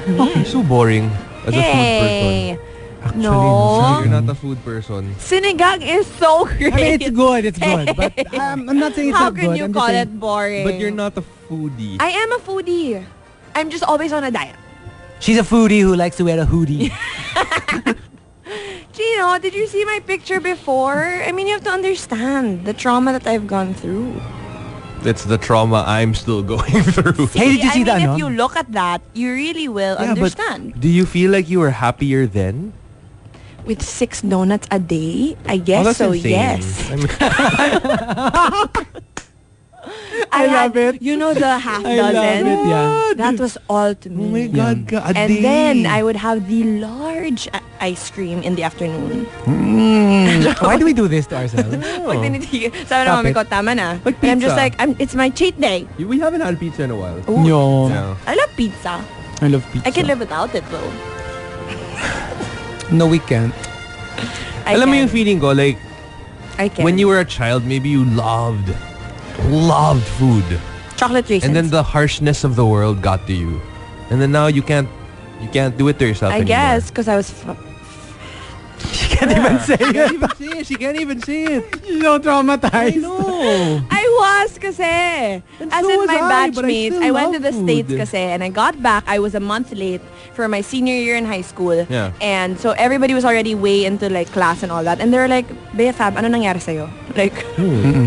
Okay, so boring as a food Hey. Actually, person. No. You're not a food person. Sinigang is so great. I mean, it's good. It's good. But I'm not saying it's How not can good. you I'm just call saying, it boring? But you're not a foodie. I am a foodie. I'm just always on a diet. She's a foodie who likes to wear a hoodie. Gino, did you see my picture before? I mean, you have to understand the trauma that I've gone through. It's the trauma I'm still going through. Hey, did you see that? If you look at that, you really will understand. But do you feel like you were happier then? With 6 donuts a day? I guess so, insane. yes. I mean, I love it. You know the half I dozen? love it, yeah. That was all to me. oh my God, a And day. then I would have the large ice cream in the afternoon. Why do we do this to ourselves? Pag tinitigil, sabi ng mami ko, tama na. Like And I'm just pizza. like, it's my cheat day. We haven't had pizza in a while. No. Yeah. I love pizza. I love pizza. I can live without it though. No, we can't. Alam mo yung feeling ko, like, I can. when you were a child, maybe you loved food. Chocolate raisins. And then the harshness of the world got to you. And then now you can't do it to yourself I anymore. guess, because I was... She can't even say it. She can't even say it. She's so traumatized. No. I was kasi. As so in was my I, but I batchmates, still I went to love the States food. kasi and I got back. I was a month late for my senior year in high school. Yeah. And so everybody was already way into like class and all that. And they were like, Bea Fab, ano nangyari sa'yo? Like,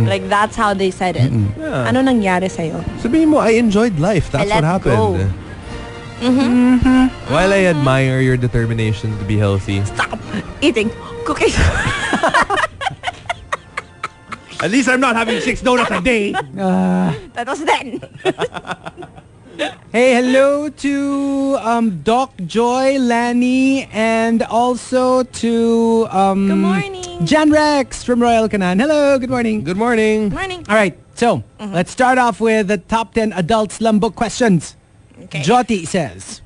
like that's how they said it. Yeah. Ano nangyari sa'yo? Sabihin mo, I enjoyed life. That's I what let happened. go. While I admire your determination to be healthy. Stop eating cookies. At least I'm not having 6 donuts a day. That was then. Hey, hello to Doc Joy, Lanny, and also to Good morning. Jan Rex from Royal Canan. Hello, good morning. Good morning. Morning. All right, so let's start off with the top 10 adult slum book questions. Okay. Jyoti says,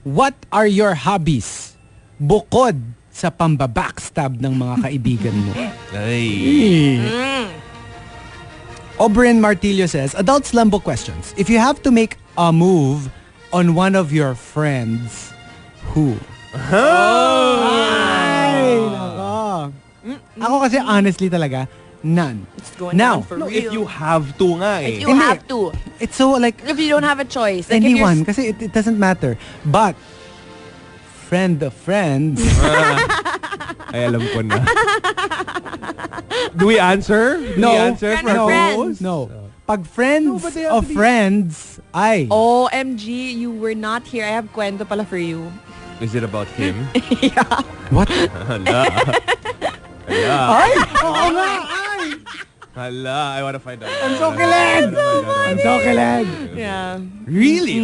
what are your hobbies bukod sa pambabackstab ng mga kaibigan mo? Ay. Oberyn Martillo says, adult slum book questions. If you have to make a move on one of your friends, who? Ay, nako. Ako kasi honestly talaga, none. It's going Now, down for No, real. if you have to nga eh. If you Hindi. have to. It's so like If you don't have a choice. Like if you're anyone kasi it doesn't matter. But friend of friends, Ay, alam ko na. Do we answer? Do No. we answer Friend for of our friends. co-host? no. Pag friends but they have of to be- friends, ay. OMG, you were not here. I have kwento pala for you. Is it about him? What? Hala. Hala. Ay! Oo nga! Ay! Hala. I wanna find out. I'm so kilig! I'm so kilig! Yeah. Really?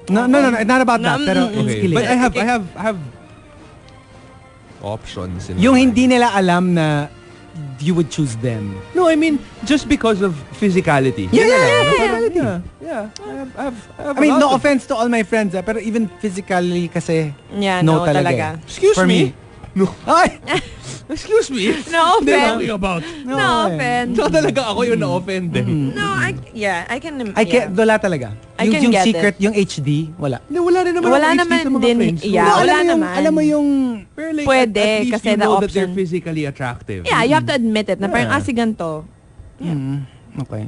Okay. No, it's not about that. Pero it's Okay. kilig. But I have options. In Yung mind. hindi nila alam na you would choose them. No, I mean, just because of physicality. Yeah, Yun na yeah, lang. yeah, Personality. yeah. Yeah. I have I mean, a lot no of- offense to all my friends, pero even physically kasi Yeah, no no, talaga. talaga. Excuse For me? No. Ay! Excuse me? No Hindi offense. talking about. No offense. So talaga ako yung na-offend eh. No, I can. I can't, wala talaga. I can yung get secret, yung HD, wala. Hindi, wala rin naman Wala ako naman HD sa mga din, friends ko. yeah. No, wala alam mo yung, naman. alam mo yung, Pero like, Pwede, at least kasi you the know that they're option. physically attractive. Yeah, you have to admit it. Na parang, Yeah. si ganito. okay.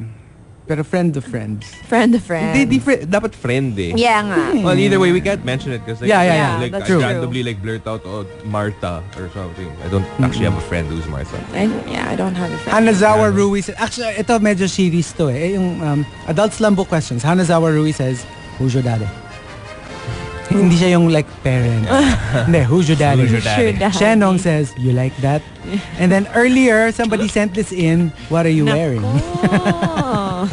Pero friend of friends. Friend of friend. Hindi, dapat friend eh. Yeah nga. Well, either way, we can't mention it because like, Yeah, like that's I true. randomly like blurt out, oh, Martha or something. I don't actually have a friend who's Martha. I don't have a friend. Hanazawa Rui says, actually, ito medyo series to eh. Yung adult slum book questions. Hanazawa Rui says, who's your daddy? Hindi siya yung like parent. Hindi, who's your daddy? Who's your daddy? Shenong says, you like that? And then earlier, somebody sent this in, what are you wearing?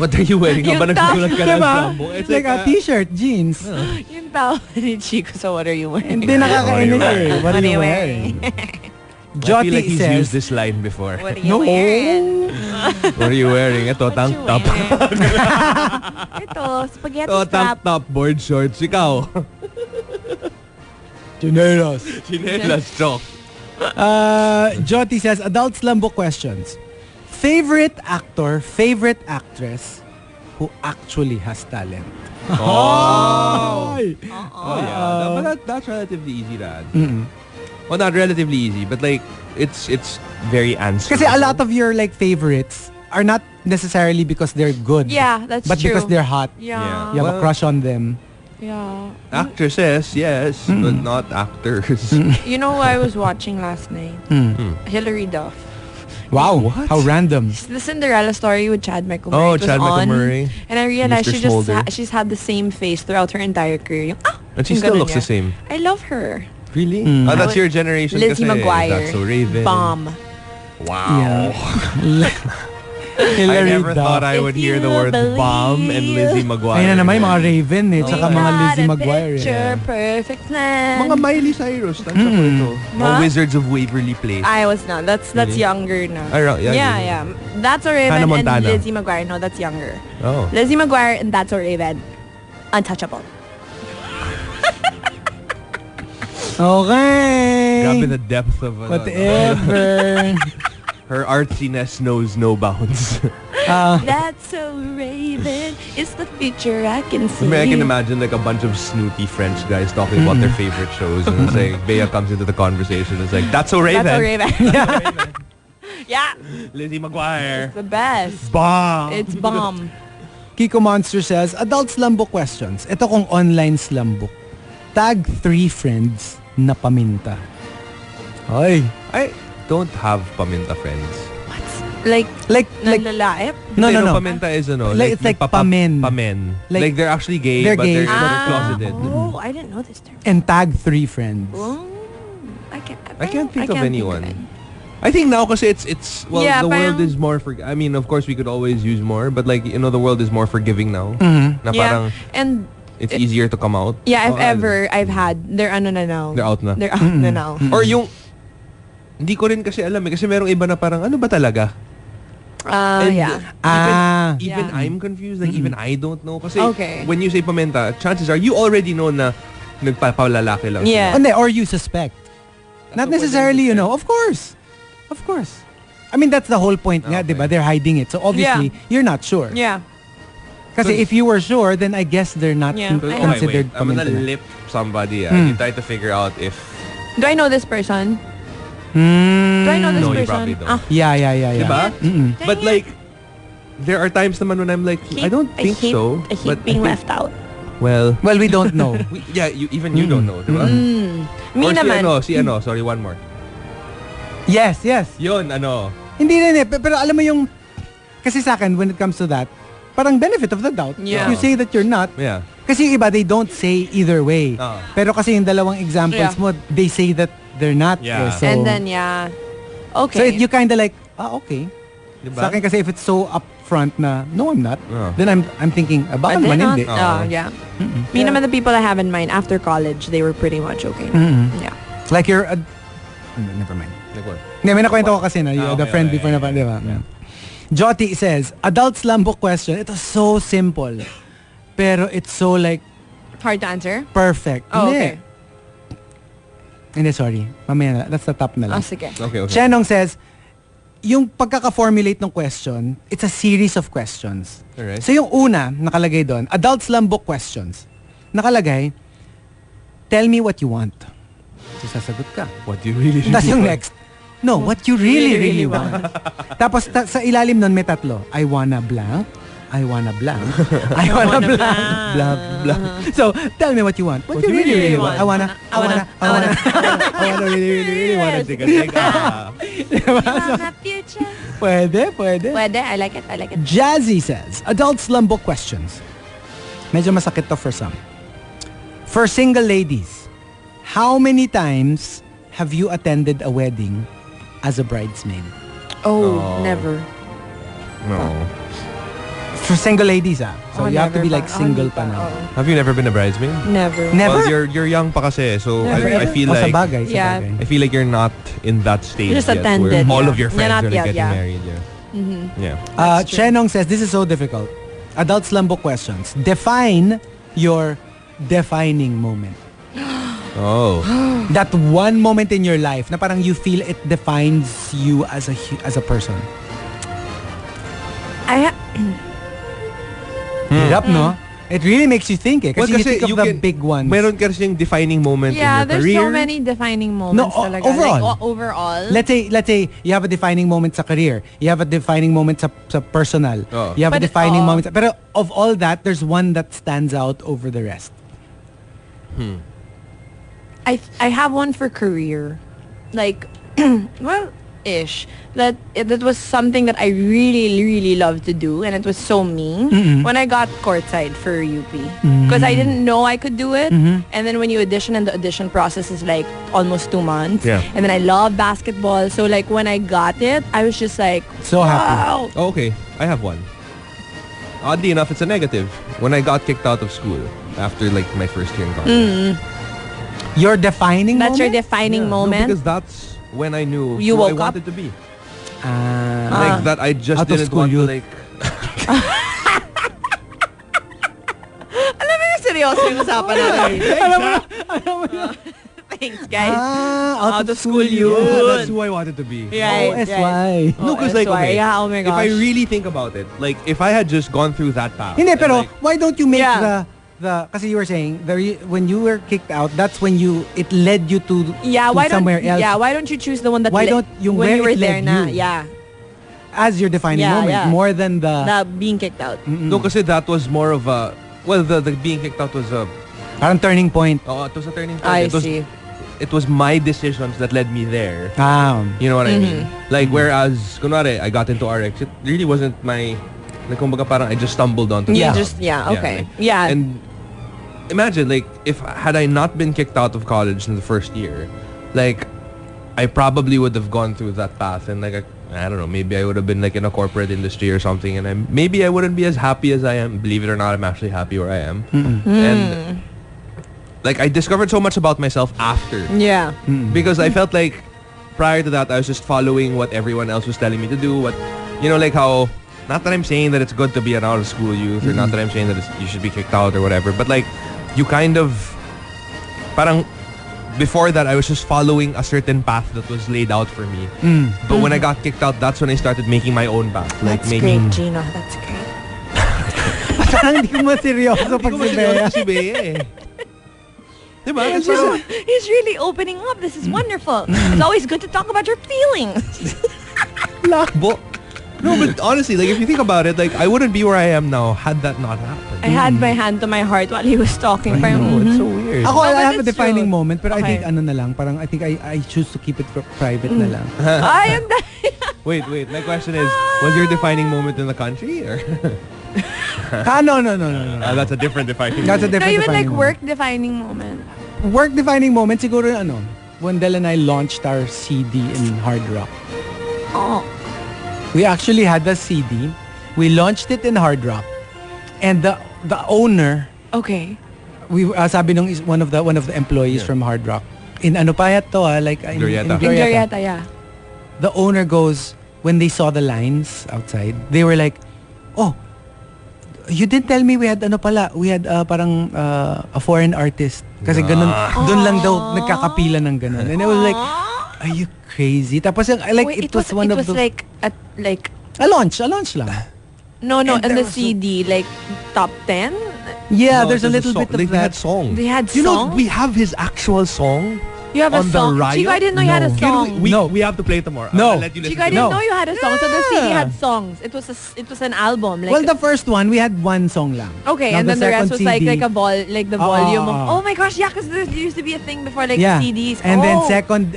What are you wearing? Yung Ba nagsusulat ka ng Diba? sambo? It's like a t-shirt, jeans. Yung tao ni Chico, so what are you wearing? Hindi nakakainis eh. What are you wearing? I feel Jyoti like he's says, used this line before. What are you wearing? What are you wearing? Ito, tank you top. wearing? Ito, spaghetti Ito, tank strap. top, board shorts. Ikaw. Chinelas. Chinelas, chok. Jyoti says, adult slum book questions. Favorite actor, favorite actress who actually has talent? Oh! Ay! Oh, yeah. But that's relatively easy to add. Well, not relatively easy, but like, it's very answerable. Kasi a lot of your like favorites are not necessarily because they're good. Yeah, that's but true. because they're hot. Yeah. You have a Well, crush on them. Yeah. Actresses, yes, but not actors. You know who I was watching last night? Hmm. Hilary Duff. Wow, what? How random. The Cinderella story with Chad Michael Murray. Oh, it was Chad Michael on, Murray. And I realized Mr. she's had the same face throughout her entire career. And she still looks the same. I love her. Really? Oh, that's your generation. Lizzie kasi. McGuire. That's so Raven. Bomb. Wow. I never thought I would hear the word bomb and Lizzie McGuire. Ayun na naman yung mga Raven eh. Tsaka mga Lizzie McGuire eh. Picture perfect man. Mga Miley Cyrus. Tansa ko ito. Mga Wizards of Waverly Place. I was not. That's younger na. Yeah. That's a Raven and Lizzie McGuire. No, that's younger. Oh. Lizzie McGuire and That's a Raven. Untouchable. Okay. Grabe the depth of whatever. Her artsiness knows no bounds. That's so Raven. It's the future I can see. I mean, I can imagine like a bunch of snooty French guys talking about their favorite shows, and it's like Bea comes into the conversation. It's like, that's so Raven. That's so Raven. Yeah. Lizzie McGuire. It's the best. Bomb. It's bomb. Kiko Monster says, adult slum book questions. Ito kong online slum book. Tag 3 friends na paminta. Ay. I don't have paminta friends. What? Like nanlalaip? No. Paminta is it's like pamen. Pamen. Like they're actually gay, they're but gay. they're closeted. Oh, I didn't know this term. And tag 3 friends. Oh, I can't think of anyone. I think now kasi it's the world is more I mean, of course we could always use more, but like, the world is more forgiving now. Na parang and it's easier to come out. Yeah, I've had, they're ano na now. They're out na. They're out na now. Or yung, hindi ko rin kasi alam kasi merong iba na parang, ano ba talaga? Even I'm confused. Like, even I don't know. Kasi when you say pamenta, chances are you already know na nagpapalalaki lang. Yeah. Or you suspect. Not necessarily, of course. Of course. I mean, that's the whole point nga, diba? They're hiding it. So obviously, you're not sure. Yeah. Kasi if you were sure, then I guess they're not considered I'm gonna lip somebody. You try to figure out if... Do I know this person? Do I know this person? You probably don't. Yeah. Diba? But like, there are times naman when I'm like, I don't think so. I hate being left out. Well, we don't know. You don't know, diba? Me or naman. Sorry, one more. Yes. Yun, Hindi rin eh. Pero alam mo yung... Kasi sa akin, when it comes to that, parang benefit of the doubt. Yeah. If you say that you're not. Yeah. Kasi yung iba, they don't say either way. Pero kasi yung dalawang examples mo, they say that they're not. Yeah. So, and then, okay. So you kind of like, okay. Diba? Sa akin kasi if it's so upfront na, no, I'm not. Then I'm thinking, baka naman hindi. Yeah. Me naman, the people I have in mind after college, they were pretty much okay. Yeah. Like you're never mind. Like what? Hindi, may nakwento ko kasi na, the friend before na pa, di ba? Yeah. Joti says, adult slum book question. Ito so simple. Pero it's so like... Hard to answer? Perfect. Oh, okay. Hindi, sorry. Mamaya na. That's the top na lang. Sige. Okay. Shenong says, yung pagkaka-formulate ng question, it's a series of questions. Alright. So yung una, nakalagay doon, adult slum book questions. Nakalagay, tell me what you want. So sasagot ka. What do you really Tapos yung next, no, what you really want. Tapos sa ilalim nun may tatlo. I wanna blank. I wanna blank. I wanna blank. Blah, blah. So, tell me what you want. What you really want. I wanna really wanna take a dig. Pwede. I like it. Jazzy says, adult slum book questions. Medyo masakit to for some. For single ladies, how many times have you attended a wedding as a bridesmaid? Never. No. For single ladies, So you have to be like single pa na. Have you never been a bridesmaid? Never. Never? Well, you're young pa kasi, so I feel Sa like bagay. I feel like you're not in that stage Just yet attended, where all of your friends are yet, getting married. Yeah. Chenong says, this is so difficult. Adult slum book questions. Define your defining moment. Oh. That one moment in your life na parang you feel it defines you as a person. Hirap, no? It really makes you think eh. Kasi you think of the big ones. Meron kasi yung defining moment in your there's career. so many defining moments talaga. Overall. Like, overall. Let's say you have a defining moment sa career. You have a defining moment sa personal. You have a defining moment. Pero of all that, there's one that stands out over the rest. I have one for career. Like, well, ish that was something that I really, really loved to do, and it was so me when I got courtside for UP because I didn't know I could do it. And then when you audition, and the audition process is like almost 2 months, and then I love basketball, so like when I got it, I was just like so happy. Wow. Oh, okay, I have one. Oddly enough, it's a negative. When I got kicked out of school after like my first year in college. Your defining That's moment? your defining No, moment? because that's when I knew You who I woke up? wanted to be. Like that I just Out of didn't school want to youth. like... Alam mo yung seryoso yung usapan natin. Thanks, guys. Out of school youth. Yeah, that's who I wanted to be. Right, That's why. No, because like, SY. okay, Yeah, oh my if I gosh. really think about it, like, if I had just gone through that path... Hindi, and, pero like, why don't you make Yeah. kasi you were saying, when you were kicked out, that's when it led you to, Yeah, why somewhere don't else. Yeah, why don't you choose the one that Why don't yung when where you were it there led na? you? Yeah, As your defining Yeah, moment, yeah. more than the being kicked out. No, kasi that was more of a... Well, the being kicked out was a... parang turning point. Oh, it was a turning point. I it was, see. It was my decisions that led me there. You know what I mean? Mm-hmm. Like, whereas, kunwari, I got into RX, it really wasn't my... Like, kumbaga parang I just stumbled onto Yeah. it. Okay. like- Yeah. And imagine, like, had I not been kicked out of college in the first year, like, I probably would have gone through that path, and like, I don't know, maybe I would have been like in a corporate industry or something, and maybe I wouldn't be as happy as I am. Believe it or not, I'm actually happy where I am. And like, I discovered so much about myself after. Yeah. Because I felt like prior to that, I was just following what everyone else was telling me to do. What, you know, like how, not that I'm saying that it's good to be an out-of-school youth, or not that I'm saying that you should be kicked out or whatever, but like, you kind of, parang, before that, I was just following a certain path that was laid out for me. But when I got kicked out, that's when I started making my own path. Like, That's making... great, Gino. That's great. Parang hindi ko maseryoso pag si Bea. Si Bea eh. Diba? It's He's really opening up. This is wonderful. It's always good to talk about your feelings. Lakbo. No, but honestly, like, if you think about it, like, I wouldn't be where I am now had that not happened. I had my hand to my heart while he was talking. I know, it's so weird. Ako, No, I but have a it's defining true. moment, pero I Okay. think ano na lang, parang I think I choose to keep it private na lang. Ay, ang Wait, my question is, was your defining moment in the country? Or No. that's a different defining That's a moment. No, different even like defining work defining moment. moment. Work defining moment, siguro ano, when Del and I launched our CD in Hard Rock. Oh. We actually had the CD. We launched it in Hard Rock. And the owner, Okay. sabi nung one of the employees from Hard Rock, in ano pa yat to like in Glorieta. In Glorieta, yeah. The owner goes, when they saw the lines outside, they were like, oh, you didn't tell me we had parang a foreign artist. Kasi ganun, dun lang daw nagkakapila ng ganun. And I was like, are you crazy? Tapos like, Wait, it was one of the... like A launch lang. No, And and there the was CD, like top 10? Yeah, No, there's a it was little song. bit of They had that. songs. They had You know, songs? we have his actual song. You have a on the song? Riot? Chico, I didn't know you had a No. song. We have to play it tomorrow. No. I'll let you listen Chico, I to didn't it. know you had a song. So the CD Yeah. had songs. It was an album. Like, Well, the first one, we had one song lang. okay, Now, and then the rest second was CD, like the volume of. Ah. Oh my gosh, yeah, because there used to be a thing before like yeah. CDs. And then Oh. second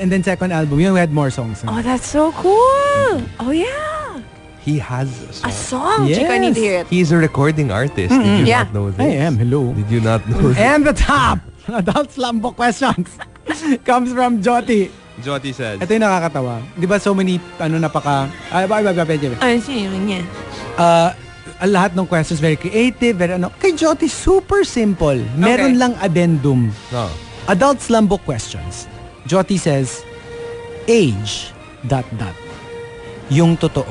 album, we had more songs. Oh, that's so cool. Oh yeah, He has a a song. song. Chico, I need to hear it. He's a recording artist. Did you Yeah. not know this? I am, hello. Did you not know this? And the top adult SLUM book questions comes from Jyoti. Jyoti says, Ito yung nakakatawa. Di ba so many, Ay, sino niya? lahat ng questions very creative, very Kay Jyoti, super simple. Meron Okay. lang addendum. no. Adult SLUM book questions. Jyoti says, age, ... Yung totoo.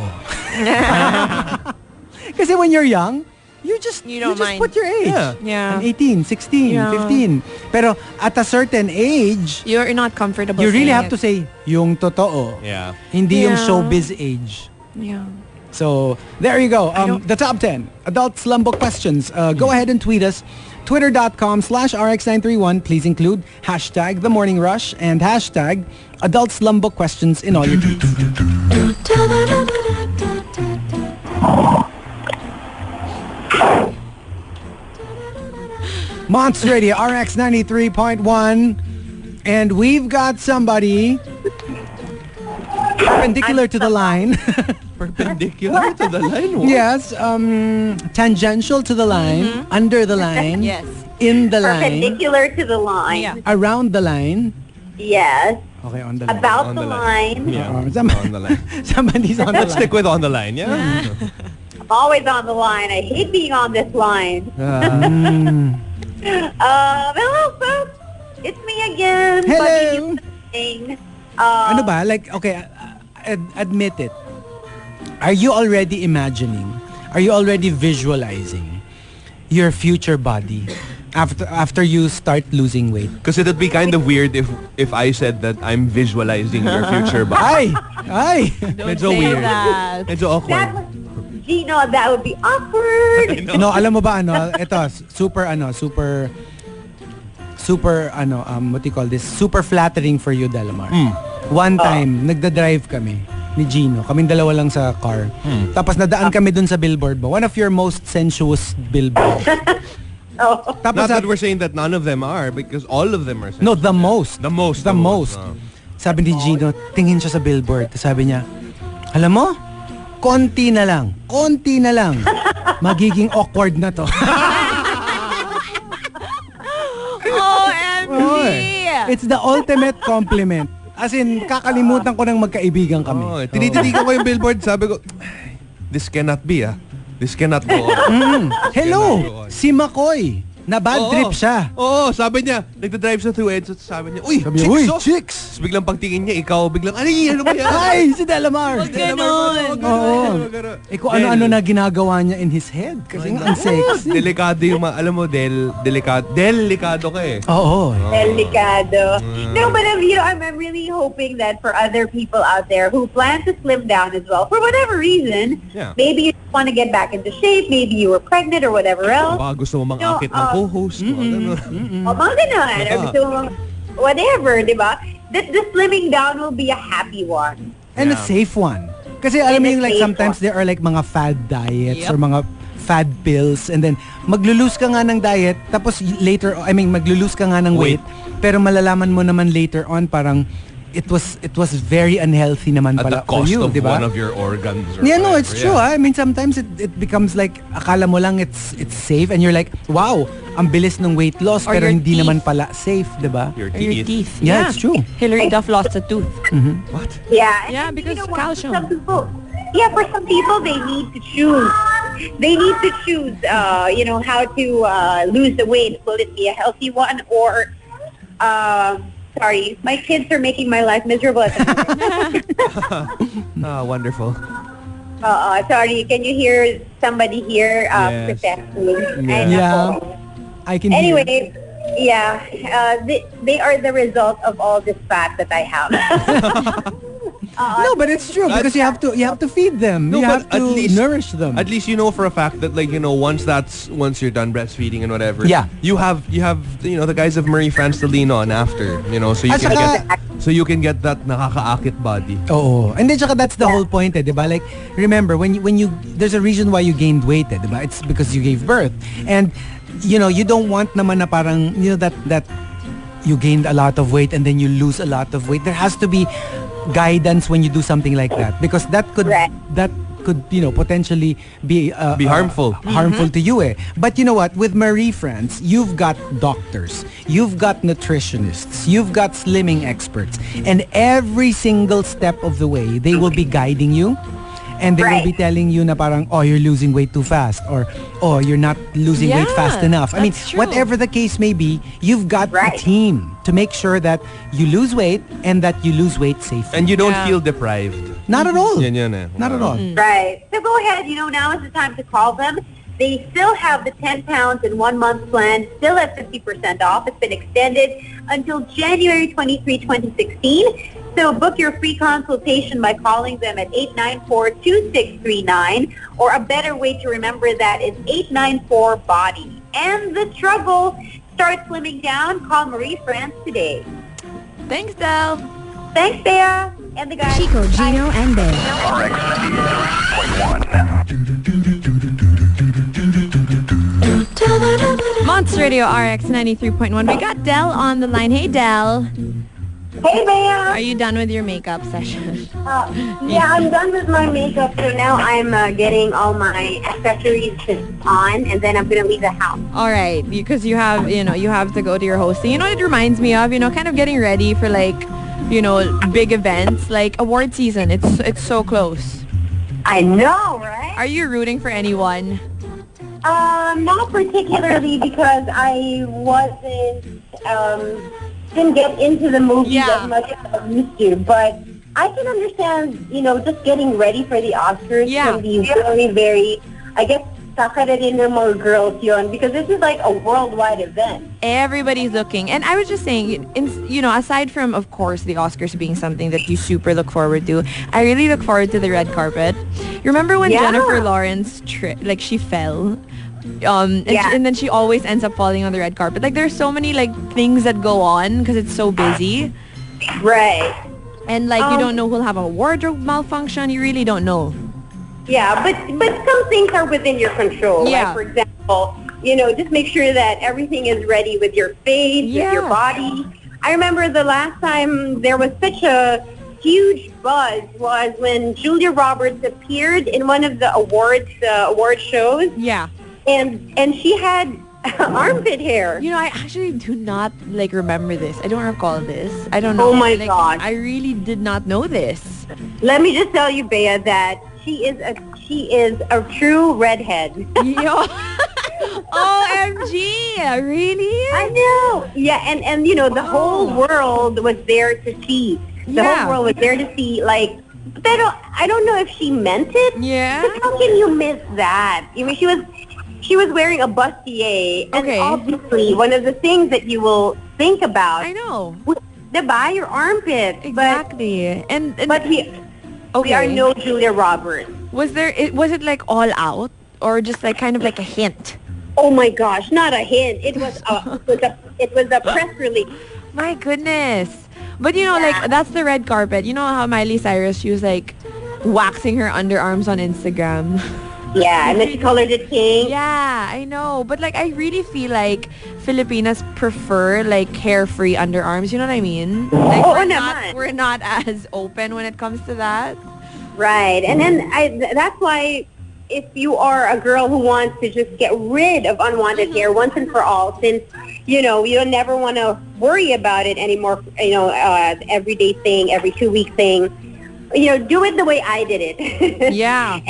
Kasi when you're young, you just don't mind. put your age. Yeah. I'm 18, 16, Yeah. 15. Pero at a certain age, You're not comfortable. you really saying have to say, yung totoo. Yeah. Hindi yung Yeah. showbiz age. Yeah. So, there you go. The top 10 adult SLUM book questions. Go ahead and tweet us. Twitter.com/RX931. Please include hashtag The Morning Rush and hashtag adult SLUM book questions in all your tweets. Monster Radio RX 93.1. And we've got somebody perpendicular to the line. Perpendicular to the line? What? Yes, tangential to the line, under the line, Yes. in the line, Perpendicular to the line. Yeah. around the line. Yes. Okay, on the line. About On the the line. Yeah. Oh, On the line. somebody's on the Let's line. stick with on the line, yeah? I'm always on the line. I hate being on this line. Hello, folks. It's me again. Hello. Buddy. Ano ba? Like, okay, admit it. Are you already imagining? Are you already visualizing your future body after you start losing weight? Because it would be kind of weird if I said that I'm visualizing your future body. Ay! Medyo say weird. that. Medyo awkward. That would, Gino, that would be awkward. No, alam mo ba ito, super, what do you call this? Super flattering for you, Delamar. One time, nagda-drive kami ni Gino. Kaming dalawa lang sa car. Tapos nadaan kami dun sa billboard mo. One of your most sensuous billboards. Tapos Not that we're saying that none of them are, because all of them are no, the most. The most. The most. Sabi ni Gino, tingin siya sa billboard. Sabi niya, alam mo, konti na lang. Magiging awkward na to. OMG! It's the ultimate compliment. As in, kakalimutan ko nang magkaibigan kami. Oh, tinititigan ko yung billboard, sabi ko, this cannot be, This cannot go on. Hello, si McCoy. Na bad trip siya. Oo, sabi niya, nagda-drive siya through EDSA, sabi niya, uy, Sabi niya, chicks, uy, oh. chicks. Tapos biglang pagtingin niya, ikaw, biglang, ano ba yan? Ay, si Delamar. Wag ganon. Oo. Eh kung ano-ano na ginagawa niya in his head. Kasi nga ang sexy. Delikado yung alam mo, delikado ka eh. Oo. Delicado. No, but I'm really hoping that for other people out there who plan to slim down as well, for whatever reason, Yeah. maybe you want to get back into shape, maybe you were pregnant or whatever else. Baka gusto mo mang-akit ng co-host. O mga ganon. Or gusto mo whatever, di ba? The slimming down will be a happy one. And a Yeah. safe one. Kasi alam mo And a yung like safe sometimes one. there are like mga fad diets or mga fad pills and then maglulose ka nga ng diet tapos later, maglulose ka nga ng weight pero malalaman mo naman later on parang it was very unhealthy naman At pala the for cost you, of di ba? one of your organs. Yeah, no, it's true. I mean, sometimes it becomes like akala mo lang it's safe and you're like, wow, ang bilis ng weight loss Or pero your hindi teeth. naman pala safe, di ba? Your Or your teeth. teeth. Yeah, it's true. Hillary Duff lost a tooth. What? Yeah. Yeah, and because you know what, calcium. For some people, for some people, they need to choose. They need to choose, how to lose the weight. Will it be a healthy one or, sorry, my kids are making my life miserable at the moment. Wonderful. Sorry, can you hear somebody here Yes. protesting? Yeah. I can hear. Anyway, they are the result of all this fat that I have. No, but it's true because you have to feed them. No, you but have to nourish them. At least you know for a fact that once you're done breastfeeding and whatever. Yeah. You have the guys of Murray France to lean on after, so you can get that nakakaakit body. Oo. And then tsaka that's the whole point, di ba? Like remember when you there's a reason why you gained weight, di ba? It's because you gave birth. And you don't want naman na parang that you gained a lot of weight and then you lose a lot of weight. There has to be guidance when you do something like that because that could potentially be harmful. Harmful to you eh. But you know what? With Marie France, you've got doctors, you've got nutritionists, you've got slimming experts, and every single step of the way they will be guiding you. And they will be telling you na parang, oh, you're losing weight too fast or, oh, you're not losing weight fast enough. I mean, that's true. whatever the case may be, you've got a team to make sure that you lose weight and that you lose weight safely. And you don't feel deprived. Not at all. Yan eh. Not at all. Right. So go ahead. Now is the time to call them. They still have the 10 pounds in 1 month plan, still at 50% off. It's been extended until January 23, 2016. So book your free consultation by calling them at 894-2639, or a better way to remember that is 894-BODY. And the struggle starts slimming down. Call Marie France today. Thanks, Del. Thanks, Bea. And the guys. Chico, Gino, and Bea. RX 93.1. Monster Radio RX 93.1. We got Del on the line. Hey, Del. Hey, Bea. Are you done with your makeup session? Yeah, I'm done with my makeup, so now I'm getting all my accessories on, and then I'm going to leave the house. All right, because you have to go to your hosting. You know what it reminds me of? Kind of getting ready for like, big events, like award season. It's so close. I know, right? Are you rooting for anyone? Not particularly because I didn't get into the movies as much as I used to, but I can understand, just getting ready for the Oscars can be very, very, I guess, sakararin ng mga girls yun, because this is like a worldwide event. Everybody's looking. And I was just saying, aside from, of course, the Oscars being something that you super look forward to, I really look forward to the red carpet. You remember when Jennifer Lawrence, she fell? And then she always ends up falling on the red carpet. Like, there's so many, like, things that go on because it's so busy. Right. And, like, you don't know who'll have a wardrobe malfunction. You really don't know. Yeah, but some things are within your control. Yeah. Like, for example, just make sure that everything is ready with your face, with your body. I remember the last time there was such a huge buzz was when Julia Roberts appeared in one of the award shows. Yeah. And she had armpit hair. I actually do not, remember this. I don't recall this. I don't know. Oh, my gosh. I really did not know this. Let me just tell you, Bea, that she is a true redhead. OMG! Really? I know. Yeah, and the whole world was there to see. The whole world was there to see, pero I don't know if she meant it. Yeah. But how can you miss that? I mean, she was wearing a bustier, and obviously one of the things that you will think about. I know. Diba? Your armpit. Exactly. But we are no Julia Roberts. Was it like all out, or just like kind of like a hint? Oh my gosh, not a hint. It was a press release. My goodness. But like, that's the red carpet. You know how Miley Cyrus, she was like waxing her underarms on Instagram. Yeah, and then she colored it pink. Yeah, I know. But like, I really feel like Filipinas prefer like hair-free underarms. You know what I mean? Like, we're not as open when it comes to that. Right. And then that's why if you are a girl who wants to just get rid of unwanted hair once and for all, since, you don't never want to worry about it anymore, everyday thing, every 2-week thing, do it the way I did it. Yeah.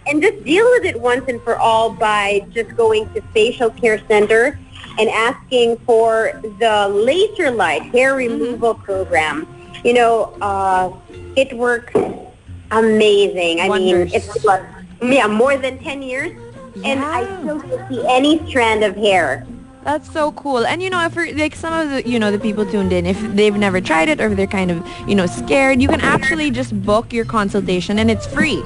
And just deal with it once and for all by just going to Facial Care Center and asking for the laser light hair removal program. It works amazing. I mean, it's more than 10 years, and I still don't see any strand of hair. That's so cool. And if like some of the the people tuned in, if they've never tried it or if they're kind of scared, you can actually just book your consultation and it's free.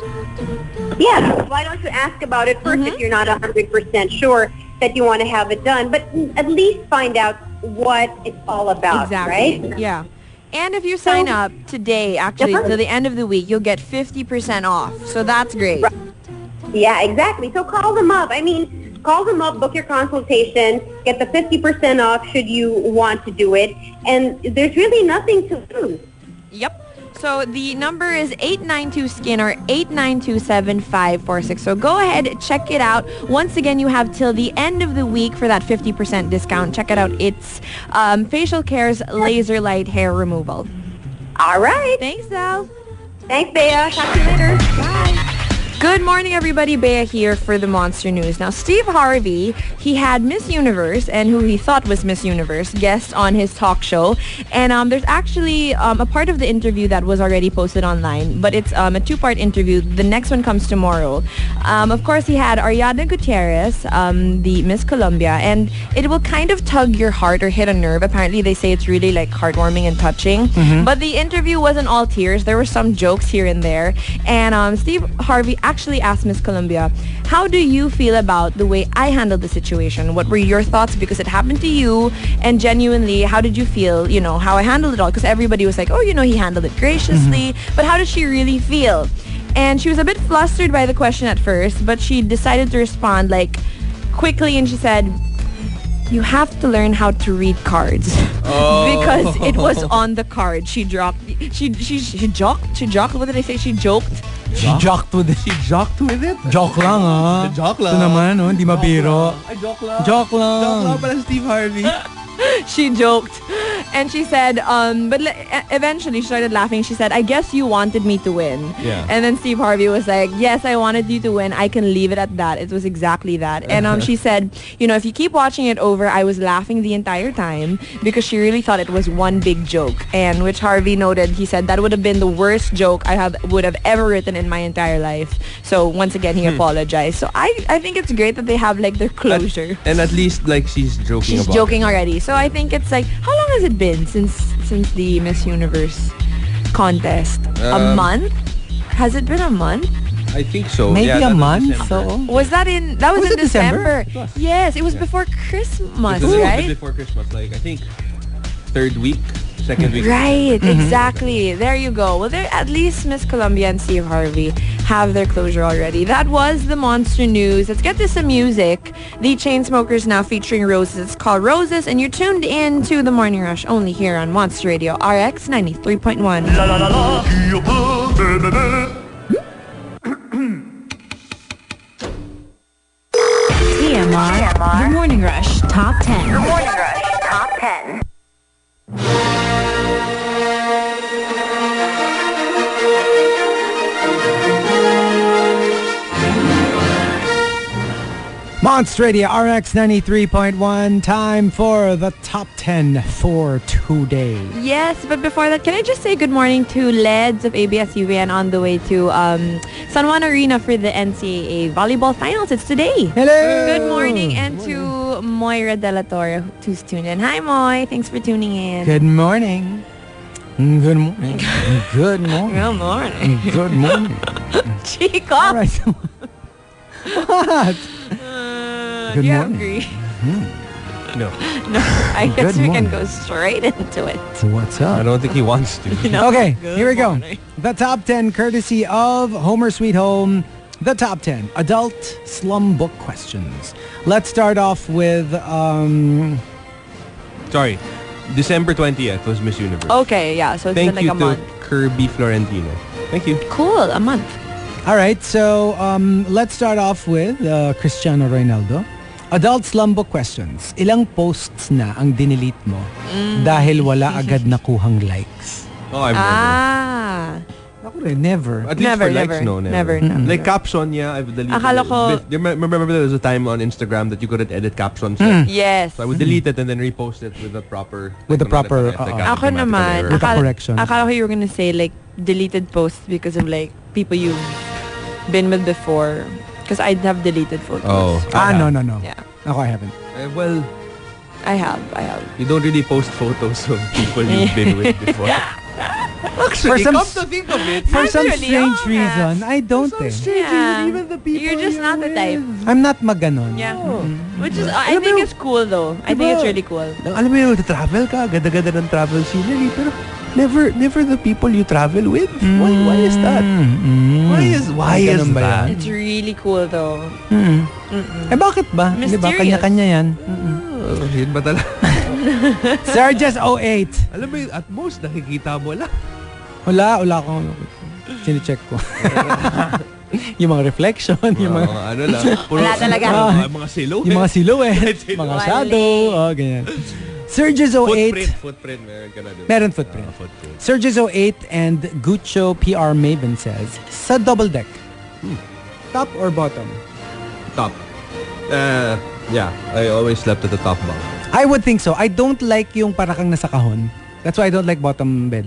Yeah, why don't you ask about it first if you're not 100% sure that you want to have it done, but at least find out what it's all about, right? Yeah. And if you sign up today, actually, to the end of the week, you'll get 50% off. So that's great. Right. Yeah, exactly. So call them up. Call them up, book your consultation, get the 50% off should you want to do it. And there's really nothing to lose. Yep. So the number is 892-SKIN or 892-7546. So go ahead, check it out. Once again, you have till the end of the week for that 50% discount. Check it out. It's Facial Care's Laser Light Hair Removal. All right. Thanks, Al. Thanks, Bea. Talk to you later. Bye. Good morning, everybody. Bea here for the Monster News. Now, Steve Harvey, he had Miss Universe, and who he thought was Miss Universe, guest on his talk show. And there's actually a part of the interview that was already posted online, but it's a 2-part interview. The next one comes tomorrow. Of course, he had Ariadna Gutierrez, the Miss Colombia, and it will kind of tug your heart or hit a nerve. Apparently, they say it's really like heartwarming and touching. But the interview wasn't all tears. There were some jokes here and there. And Steve Harvey actually asked Miss Colombia, how do you feel about the way I handled the situation? What were your thoughts? Because it happened to you, and genuinely, how did you feel, how I handled it all? Because everybody was like, oh, he handled it graciously. But how does she really feel? And she was a bit flustered by the question at first, but she decided to respond quickly, and she said, you have to learn how to read cards. because it was on the card. She joked. What did I say? She joked. She joked with it. She joked with it? Joke lang ah. Joke lang. Ito naman, hindi mabiro. Ay, joke lang. Joke lang. Joke lang pala Steve Harvey. She joked. And she said, but eventually she started laughing. She said, I guess you wanted me to win. Yeah. And then Steve Harvey was like, yes, I wanted you to win. I can leave it at that. It was exactly that. And she said, if you keep watching it over, I was laughing the entire time because she really thought it was one big joke. And which Harvey noted, he said, that would have been the worst joke I would have ever written in my entire life. So once again, he apologized. So I think it's great that they have like their closure. And at least like she's joking She's about joking it. already. So I think it's like, how long has it been since the Miss Universe contest? A month? Has it been a month? I think so. Maybe yeah, a month. So Was that in December? It was. Yes, it was before Christmas, It was right? before Christmas, like I think third week, second week. Right, exactly. There you go. Well, there at least Miss Columbia and Steve Harvey have their closure already. That was the Monster News. Let's get to some music. The Chainsmokers now featuring Roses. It's called Roses, and you're tuned in to The Morning Rush only here on Monster Radio RX 93.1. TMR. The Morning Rush Top 10. The Morning Rush Top 10. Monster Radio RX 93.1. Time for the top 10 for today. Yes, but before that, can I just say good morning to Leds of ABS-CBN on the way to San Juan Arena for the NCAA volleyball finals. It's today. Hello. Good morning. And to Moira De La Torre, who's tuned in. Hi, Moy. Thanks for tuning in. Good morning. Good morning. Good morning. Good morning. Good morning. Chico. All right. What? Good do you morning. agree? No, No, I guess Good we morning. can go straight into it. What's I up? don't think he wants to. Okay, Good here we go. morning. The top 10 courtesy of Homer Sweet Home. The top 10 adult slum book questions. Let's start off with Sorry, December 20th was Miss Universe. Okay, yeah. So it's Thank been like you a month. to Kirby Florentino. Thank you. Cool, a month. all right, so let's start off with Cristiano Ronaldo. Adult slum book questions. Ilang posts na ang dinelete mo dahil wala agad nakuhang likes? Oh, I've never. Ah. Ako rin, never. At least Never, for likes, never. no, never. Never. Like caption, yeah, I've deleted Akala it. ko- Remember there was a time on Instagram that you couldn't edit captions. Yes. So I would delete it and then repost it with the proper... With the proper, Ako naman, With the correction. akala ko you were gonna say like deleted posts because of like people you've been with before. Because I'd have deleted photos. Oh. No. Yeah. Ako, I haven't. Well, I have. you don't really post photos of people you've been with before. Actually, For some- come to think of it, For some Actually, strange oo nga. reason, I don't some eh. strange Yeah. reason, even the people You're just not the type. I'm not maganon. Yeah. Which is, I think it's cool though. I think it's really cool. Alam mo yun, travel ka, ganda-ganda ng travel scenery, pero never the people you travel with. Why is that? Why is Ganun ba that? yan? It's really cool though. Eh bakit ba? Di ba? Mysterious. Kanya-kanya yan. Oh, yun ba talaga? Surges 08. Alam mo yun, at most nakikita mo lang. Wala akong sinicheck ko. Yung mga reflection, yung mga ano lang. Puro, Wala talaga. Mga silhouette. yung mga silhouette, Silhouette. mga Wale. shadow, ganyan. Surges 08. Footprint, meron ka na dun. Meron footprint. Footprint. Surges 08 and Guccio PR Maven says, sa double deck, top or bottom? Top. Yeah, I always slept at the top bunk. I would think so. I don't like yung para kang nasa kahon. That's why I don't like bottom bed.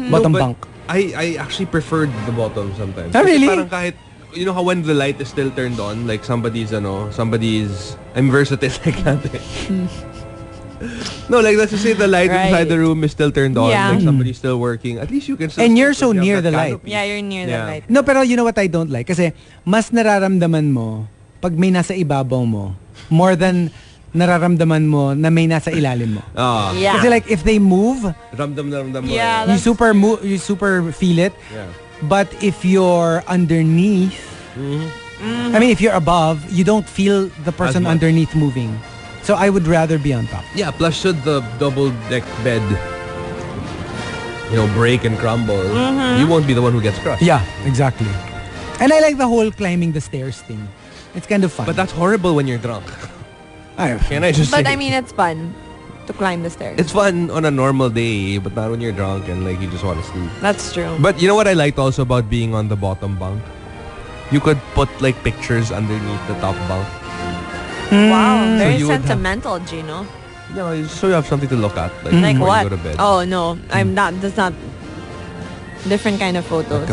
Bottom No, but bunk. I actually preferred the bottom sometimes. Oh, really? Kasi parang kahit, you know how when the light is still turned on, like I'm versatile like that. No, like let's just say the light Right. inside the room is still turned on, Yeah. like somebody's still working. At least you can still And sleep you're because so you have near that the light. canopy. Yeah, you're near the Yeah. light. No, pero you know what I don't like? Kasi mas nararamdaman mo pag may nasa ibabaw mo more than nararamdaman mo na may nasa ilalim mo. Ah, Yeah. Kasi like if they move, ramdam mo. Yeah, you that's you super feel it. Yeah. But if you're underneath, I mean if you're above, you don't feel the person As much. underneath moving. So I would rather be on top. Yeah, plus should the double deck bed, break and crumble, you won't be the one who gets crushed. Yeah, exactly. And I like the whole climbing the stairs thing. It's kind of fun. But that's horrible when you're drunk. Can I just But say? I mean, it's fun to climb the stairs. It's fun on a normal day, but not when you're drunk and like you just want to sleep. That's true. But you know what I liked also about being on the bottom bunk? You could put like pictures underneath the top bunk. Wow, very you would sentimental, Gino. So you have something to look at. Like before what? you go to bed. Oh no, I'm not. That's not different kind of photos.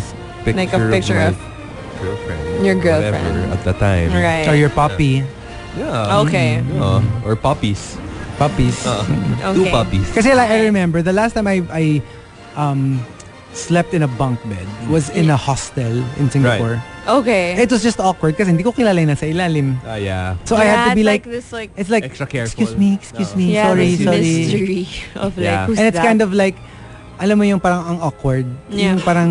Like a picture of my girlfriend. Your girlfriend. Whatever, at the time. Right. Or your puppy. Yeah. Okay. Or puppies. Puppies. Two Okay. puppies. Kasi like, I remember the last time I slept in a bunk bed was in a hostel in Singapore. Okay. It was just awkward kasi hindi ko kilala yung nasa ilalim. Yeah. So I had to be it's like, this like it's like, extra careful. excuse me, yeah, sorry, this sorry. mystery of like Yeah. who's And it's that? kind of like, alam mo yung parang ang awkward. Yeah. Yung parang,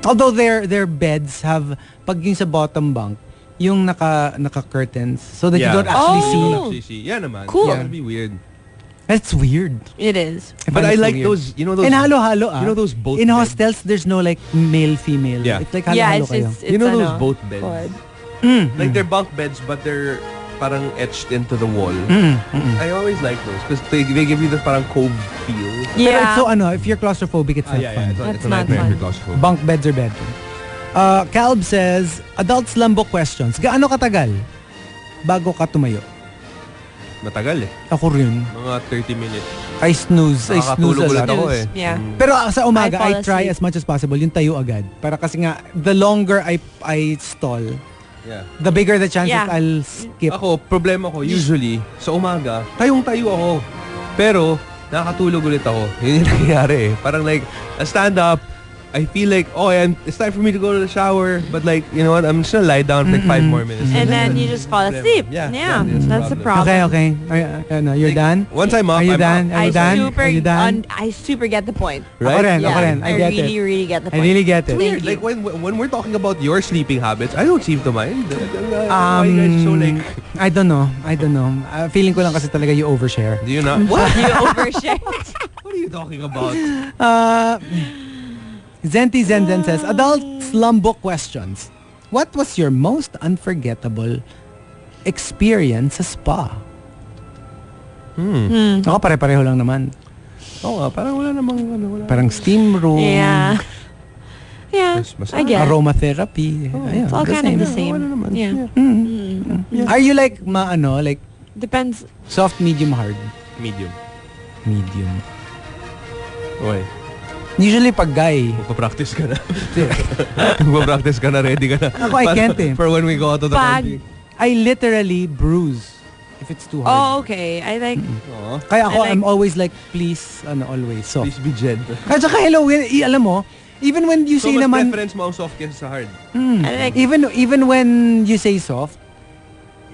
although their beds have, pag yung sa bottom bunk, yung naka curtains so that you don't actually Oh. see. You don't actually see. Yeah naman. Cool. Yeah, it'd be weird. It's weird. It is. But find I it so like weird. those, those... And halo-halo You know those boat in beds? hostels, there's no like male-female. Yeah. It's like Yeah, halo-halo it's kayo. it's You know ano, those boat beds? pod. Like they're bunk beds but they're parang etched into the wall. I always like those because they give you the parang cove feel. Pero Yeah. it's so if you're claustrophobic, it's not fun. It's That's a not nightmare fun. if you're claustrophobic. Bunk beds are better. Calb says, adult SLUM book questions. Gaano katagal bago ka tumayo? Matagal eh. Ako rin. Mga 30 minutes. I snooze a Nakakatulog ulit lot. ako eh. Yeah. Pero sa umaga, I fall I try asleep. as much as possible yung tayo agad. Para kasi nga, the longer I stall, Yeah. the bigger the chances Yeah. I'll skip. Ako, problema ko, usually, sa umaga, tayong-tayo ako. Pero, nakakatulog ulit ako. Yun yung nangyayari eh. Parang like, I stand up, I feel like, it's time for me to go to the shower. But like, you know what, I'm just gonna lie down for like 5 more minutes. And then you just fall asleep. Yeah, That's the problem. Okay. You're done? Once I'm up, Are you I'm done? up. Are you done? Are you done? I super get the point. Right? Ako rin. I get really, it. really get the I point. really get it. Thank you. Like when we're talking about your sleeping habits, I don't seem to mind. Why you guys so like... I don't know. Feeling ko lang kasi talaga you overshare. Do you not? What? You overshare. What are you talking about? Zenti Zenden says, adult SLUM book questions. What was your most unforgettable experience sa spa? Ako pare-pareho lang naman. Oo nga, parang wala namang wala. Parang steam room, Yeah. Yeah, Mas- I get it. aromatherapy. It's all kind of the same. Yeah. Are you like like Depends. soft, medium, hard? Medium. Medium. Okay. Usually pag guy, Magpa-practice ka na. Magpa-practice ka na, ready ka na. Ako, I can't eh. For when we go out to the Pag- party. I literally bruise if it's too hard. Oh, okay. I like. Oo. Kaya ako, I like- I'm always like, please, always soft. Please be gentle. At saka, hello, alam mo, even when you So, say mas naman, preference mo ang soft kesa sa hard? I like. even when you say soft,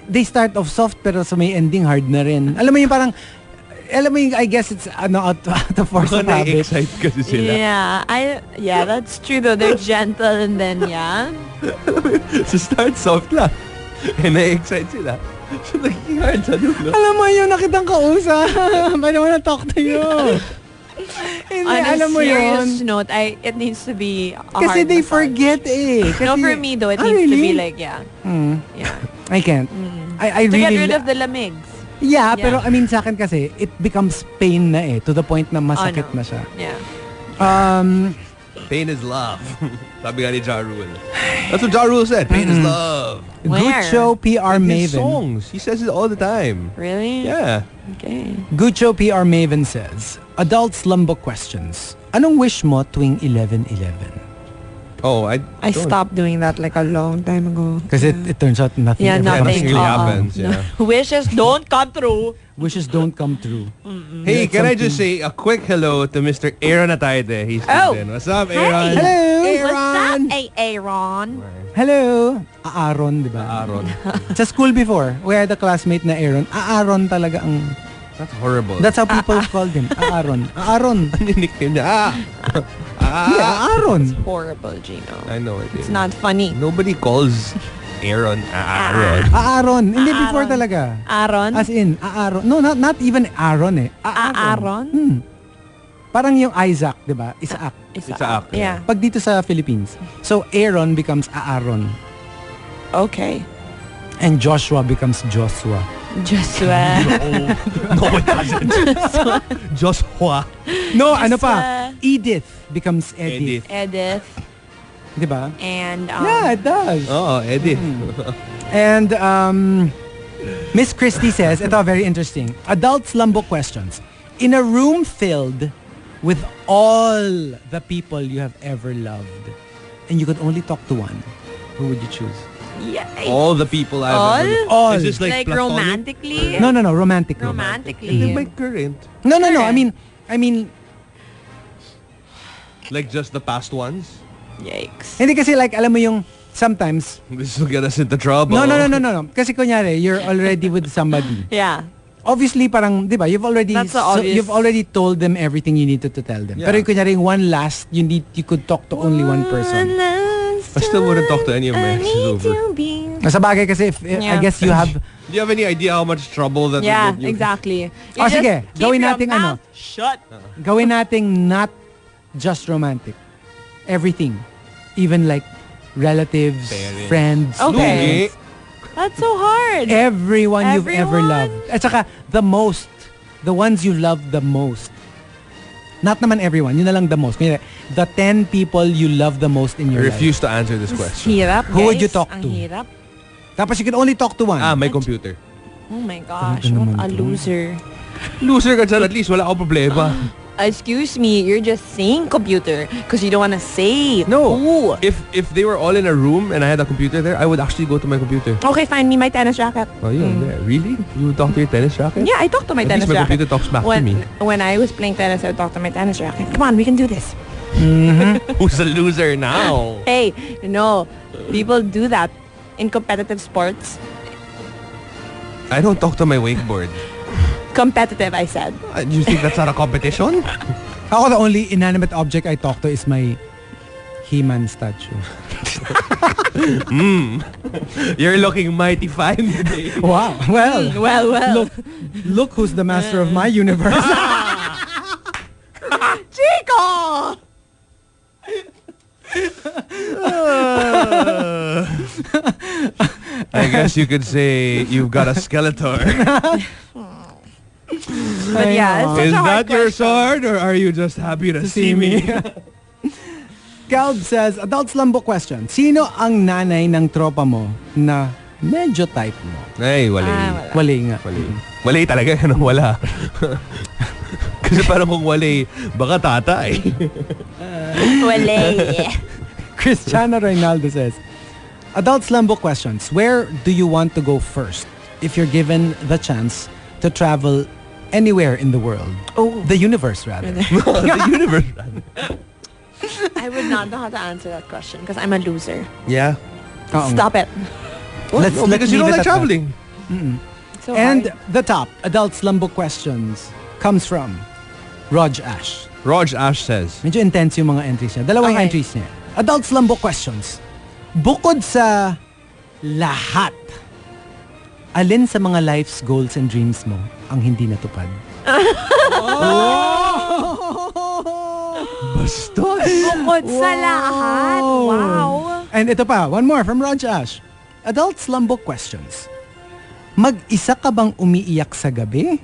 they start off soft pero sa may ending hard na rin. Alam mo yung parang, I guess it's out of force of Baka habit. na-excite kasi sila. Yeah, that's true though. They're gentle and then So start soft lang. And na-excite sila. So naging hard sa dulo. Alam mo yun, nakitang kausap. I don't wanna talk to you. Hindi, on a alam mo serious yun. note, it needs to be a Kasi hard they massage. forget eh. Kasi, No, for me though, it Ah, needs to be really? like yeah. I can't. I To really... get rid of the lamigs. Yeah, Yeah. pero I mean sa akin kasi, it becomes pain na eh. To the point na masakit no. na siya. Yeah. Pain is love. Sabi nga ni Ja Rule. That's what Ja Rule said. Pain is love. Where? Gucho PR His Maven. songs. He says it all the time. Really? Yeah. Okay. Gucho PR Maven says, adult SLUM book questions. Anong wish mo tuwing 11/11? Oh, I don't. stopped doing that like a long time ago. Kasi it turns out nothing Yeah, ever nothing. really comes true. happens. No. Yeah. Wishes don't come true. Wishes don't come true. Hey, That's can I something. just say a quick hello to Mr. Aaron Atayde? He's Oh. tuned in. What's up, Aaron? Hello! What's up, Aaron? Hello! Aaron, di ba? Aaron. Sa school before, we had a classmate na Aaron. Aaron talaga ang... That's horrible. That's how people called him. Aaron. Aaron. Ano yung nickname niya? Yeah, Aaron. Horrible, Gino. I know it It's is. not funny. Nobody calls Aaron. Aaron. Aaron. Hindi before talaga. Aaron? As in, Aaron. No, not even Aaron eh. Aaron? Parang yung Isaac, di ba? Isaac. Isaac. Yeah. Pag dito sa Philippines. So, Aaron becomes Aaron. Okay. And Joshua becomes Joshua. Joshua. No, it doesn't. Joshua. No, ano pa? Edith becomes Edith. Edith. Di ba? And, yeah, it does. Oh, Edith. And, Miss Christie says, ito very interesting. Adult slumbo questions. In a room filled with all the people you have ever loved, and you could only talk to one, who would you choose? yeah. All the people I've ever... All. Is this like platonic? Romantically? No, romantically. Romantically. My current. No. I mean, Like just the past ones? Yikes. hindi kasi like, alam mo yung, sometimes, This will get us into trouble. no. Kasi kunyari, you're already with somebody. Yeah. Obviously, parang, di ba, you've already That's so obvious. you've already told them everything you needed to tell them. Yeah. Pero yung kunyari, one last, you could talk to only one person. I still wouldn't talk to any of my exes over. Sa bagay kasi, I guess you have... Do you have any idea how much trouble that Yeah, would get you? exactly. You sige, just gawin keep nating your ano. mouth shut. Gawin nating not just romantic. Everything. Even like relatives, Parents. friends. Okay. Lugi. That's so hard. Everyone you've ever Everyone. loved. At saka, the ones you love the most. Not naman everyone, yun na lang the most. Kunyari, the 10 people you love the most in I your refuse to answer this question. Hirap, Who would you guys. talk Ang to? hirap. life. Tapos you can only talk to one. My computer. Oh my gosh, Talaga what naman a to. loser. Loser ka dyan, at least wala akong problema. Excuse me, you're just saying computer because you don't want to say No. who. If they were all in a room and I had a computer there, I would actually go to my computer. Okay, find me my tennis racket. Oh, yun. There. Really? You would talk to your tennis racket? Yeah, I talk to my At tennis least my racket. computer talks back to me. When I was playing tennis, I would talk to my tennis racket. Come on, we can do this. Who's a loser now? Hey, no, people do that in competitive sports. I don't talk to my wakeboard. Competitive, I said. You think that's not a competition? Ako, the only inanimate object I talk to is my He-Man statue. You're looking mighty fine today. Wow. Well, Well. look who's the master of my universe. Chico! I guess you could say you've got a Skeletor. But yeah, it's such Is a hard that your question. sword or are you just happy to see me? Calb says, adult slumbo question. Sino ang nanay ng tropa mo na medyo type mo? Ay, wala. Wali nga. Wala talaga. Ano, wala. Kasi parang kung wala, baka tata eh. Wale. Cristiano Reynaldo says, adult slumbo questions. Where do you want to go first if you're given the chance to travel anywhere in the world? Oh. The universe, rather. The universe. I would not know how to answer that question because I'm a loser. Yeah. Oo nga. Stop it. Let's Because you leave don't it like at that. traveling. So And hard. the top adult slumbo questions comes from Rog Ash. Rog Ash says, Medyo intense yung mga entries niya. Dalawang Okay. entries niya. Adult slumbo questions. Bukod sa lahat, alin sa mga life's goals and dreams mo ang hindi natupad? Bastos! Bukod sa lahat. Wow. And ito pa, one more from Rog Ash. Adult slumbo questions. Mag-isa ka bang umiiyak sa gabi?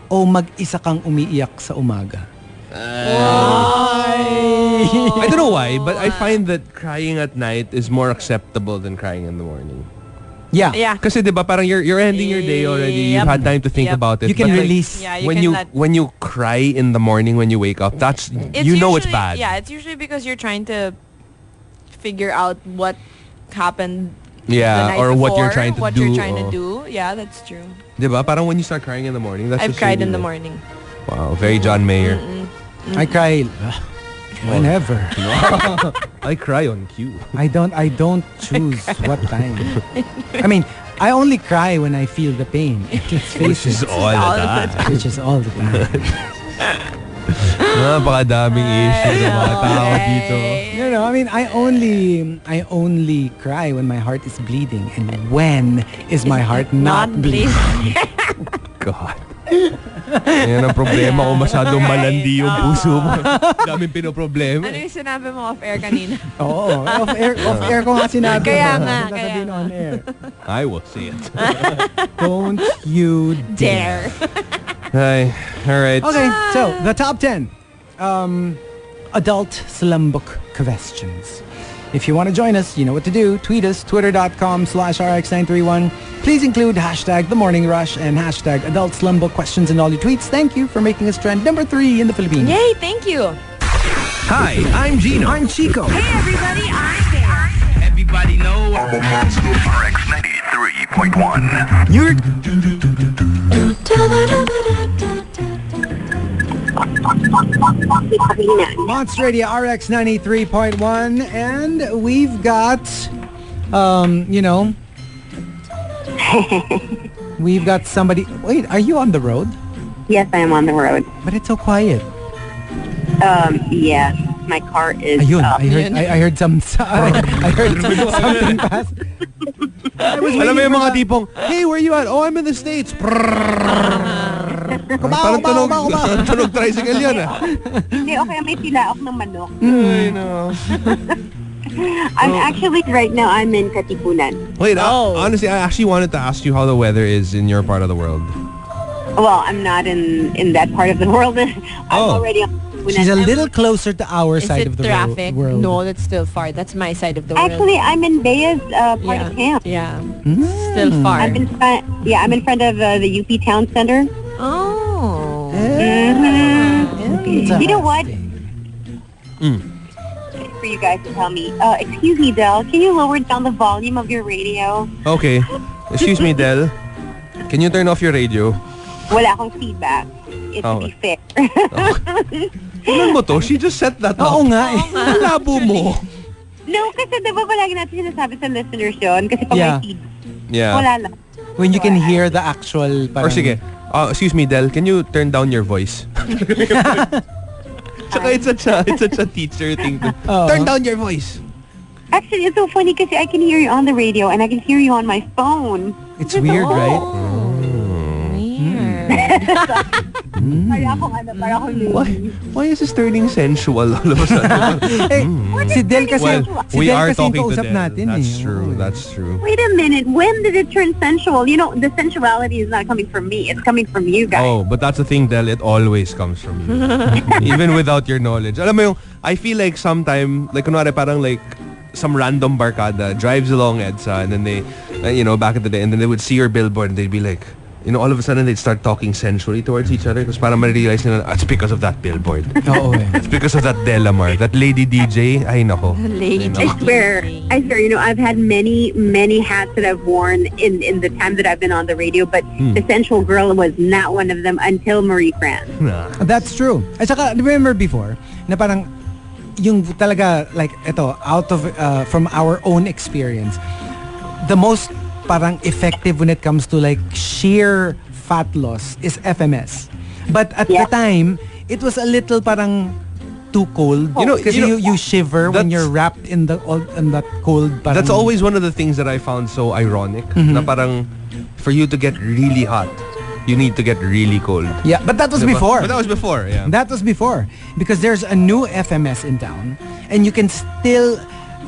O mag-isa kang umiiyak sa umaga? I don't know why, but I find that crying at night is more acceptable than crying in the morning. Yeah. Yeah. Kasi diba parang you're ending your day already. You've Yep. had time to think Yep. about it. You can But like, release. Yeah, you when can you let... when you cry in the morning when you wake up, that's you know it's usually- bad. Yeah, it's usually because you're trying to figure out what happened Yeah, the night or what you're before, trying to what do. you're trying to oh. do. Yeah, that's true. Diba? Parang when you start crying in the morning, that's I've just cried really in the like- morning. Wow, very John Mayer. I cry whenever. I cry on cue. I don't choose what time. I mean, I only cry when I feel the pain. Let's face Which is it. all the time. Which is all the time. Napakadaming issue ng mga tao dito. You know, I mean, I only cry when my heart is bleeding. And when is my heart not bleeding? God. Yan ang problema kung masyadong malandi yung puso mo. Daming pinoproblema. Ano yung sinabi mo off-air kanina? Oo, off-air ko nga sinabi. Kaya mo. nga, Sasabihin on air. I will say it. Don't you dare. Hi. All right. Okay, so the top 10 adult SLUM book questions. If you want to join us, you know what to do. Tweet us, twitter.com/RX931. Please include hashtag The Morning Rush and hashtag Adult SLUM Book Questions in all your tweets. Thank you for making us trend number 3 in the Philippines. Yay, thank you. Hi, I'm Gino. I'm Chico. Hey everybody, I'm there. Everybody know I'm a monster. RX 93.1. You're Monster Radio RX 93.1, and we've got, we've got somebody. Wait, are you on the road? Yes, I am on the road. But it's so quiet. Yeah, my car is Ayun, up. I heard some. I heard something pass. Alam mo yung mga tipong, hey, where you at? Oh, I'm in the States. Parang tunog tricycle yan Hindi, okay, may tilaok ng manok. I know. I'm actually, right now, I'm in Katipunan. Wait, honestly, I actually wanted to ask you how the weather is in your part of the world. Well, I'm not in that part of the world. I'm already on Katipunan. She's a little closer to our Is side it of the traffic? world. No, that's still far. That's my side of the world. Actually, I'm in Bea's part of camp. Yeah. Still far. I'm in front of the UP Town Center. Oh. You know what? For you guys to tell me. Excuse me, Del. Can you lower down the volume of your radio? Okay. Excuse me, Del. Can you turn off your radio? Wala akong feedback. It to be fair. Tingnan mo to, she just set that up. Oo nga eh. Ang labo mo. No, kasi diba palagi natin sinasabi sa listeners yun? Kasi pag may feedback, wala lang. When you can hear the actual... Or sige, excuse me, Del, can you turn down your voice? Tsaka it's such a teacher thing to turn down your voice. Actually, it's so funny kasi I can hear you on the radio and I can hear you on my phone. It's weird, right? Why is this turning sensual all of a sudden? Si Del kasi, we are talking to Del. Natin, That's true. Wait a minute. When did it turn sensual? You know, the sensuality is not coming from me. It's coming from you guys. Oh, but that's the thing, Del. It always comes from you. Even without your knowledge. Alam mo yung, I feel like sometime, like kunwari parang like some random barkada drives along EDSA and then they, back in the day, and then they would see your billboard and they'd be like, all of a sudden they'd start talking sensually towards each other because parang ma-realize nila, it's because of that billboard. Oo eh. It's because of that Delamar, that lady DJ. Ay nako. Lady. I swear, I've had many hats that I've worn in the time that I've been on the radio, but the sensual girl was not one of them until Marie Fran. That's true. At saka, remember before, na parang, yung talaga, like, ito, out of, from our own experience, the most parang effective when it comes to like sheer fat loss is FMS. But at the time, it was a little parang too cold. Because you shiver when you're wrapped in that cold. Parang, that's always one of the things that I found so ironic. Na parang for you to get really hot, you need to get really cold. Yeah, but that was before. But that was before, yeah. That was before. Because there's a new FMS in town and you can still...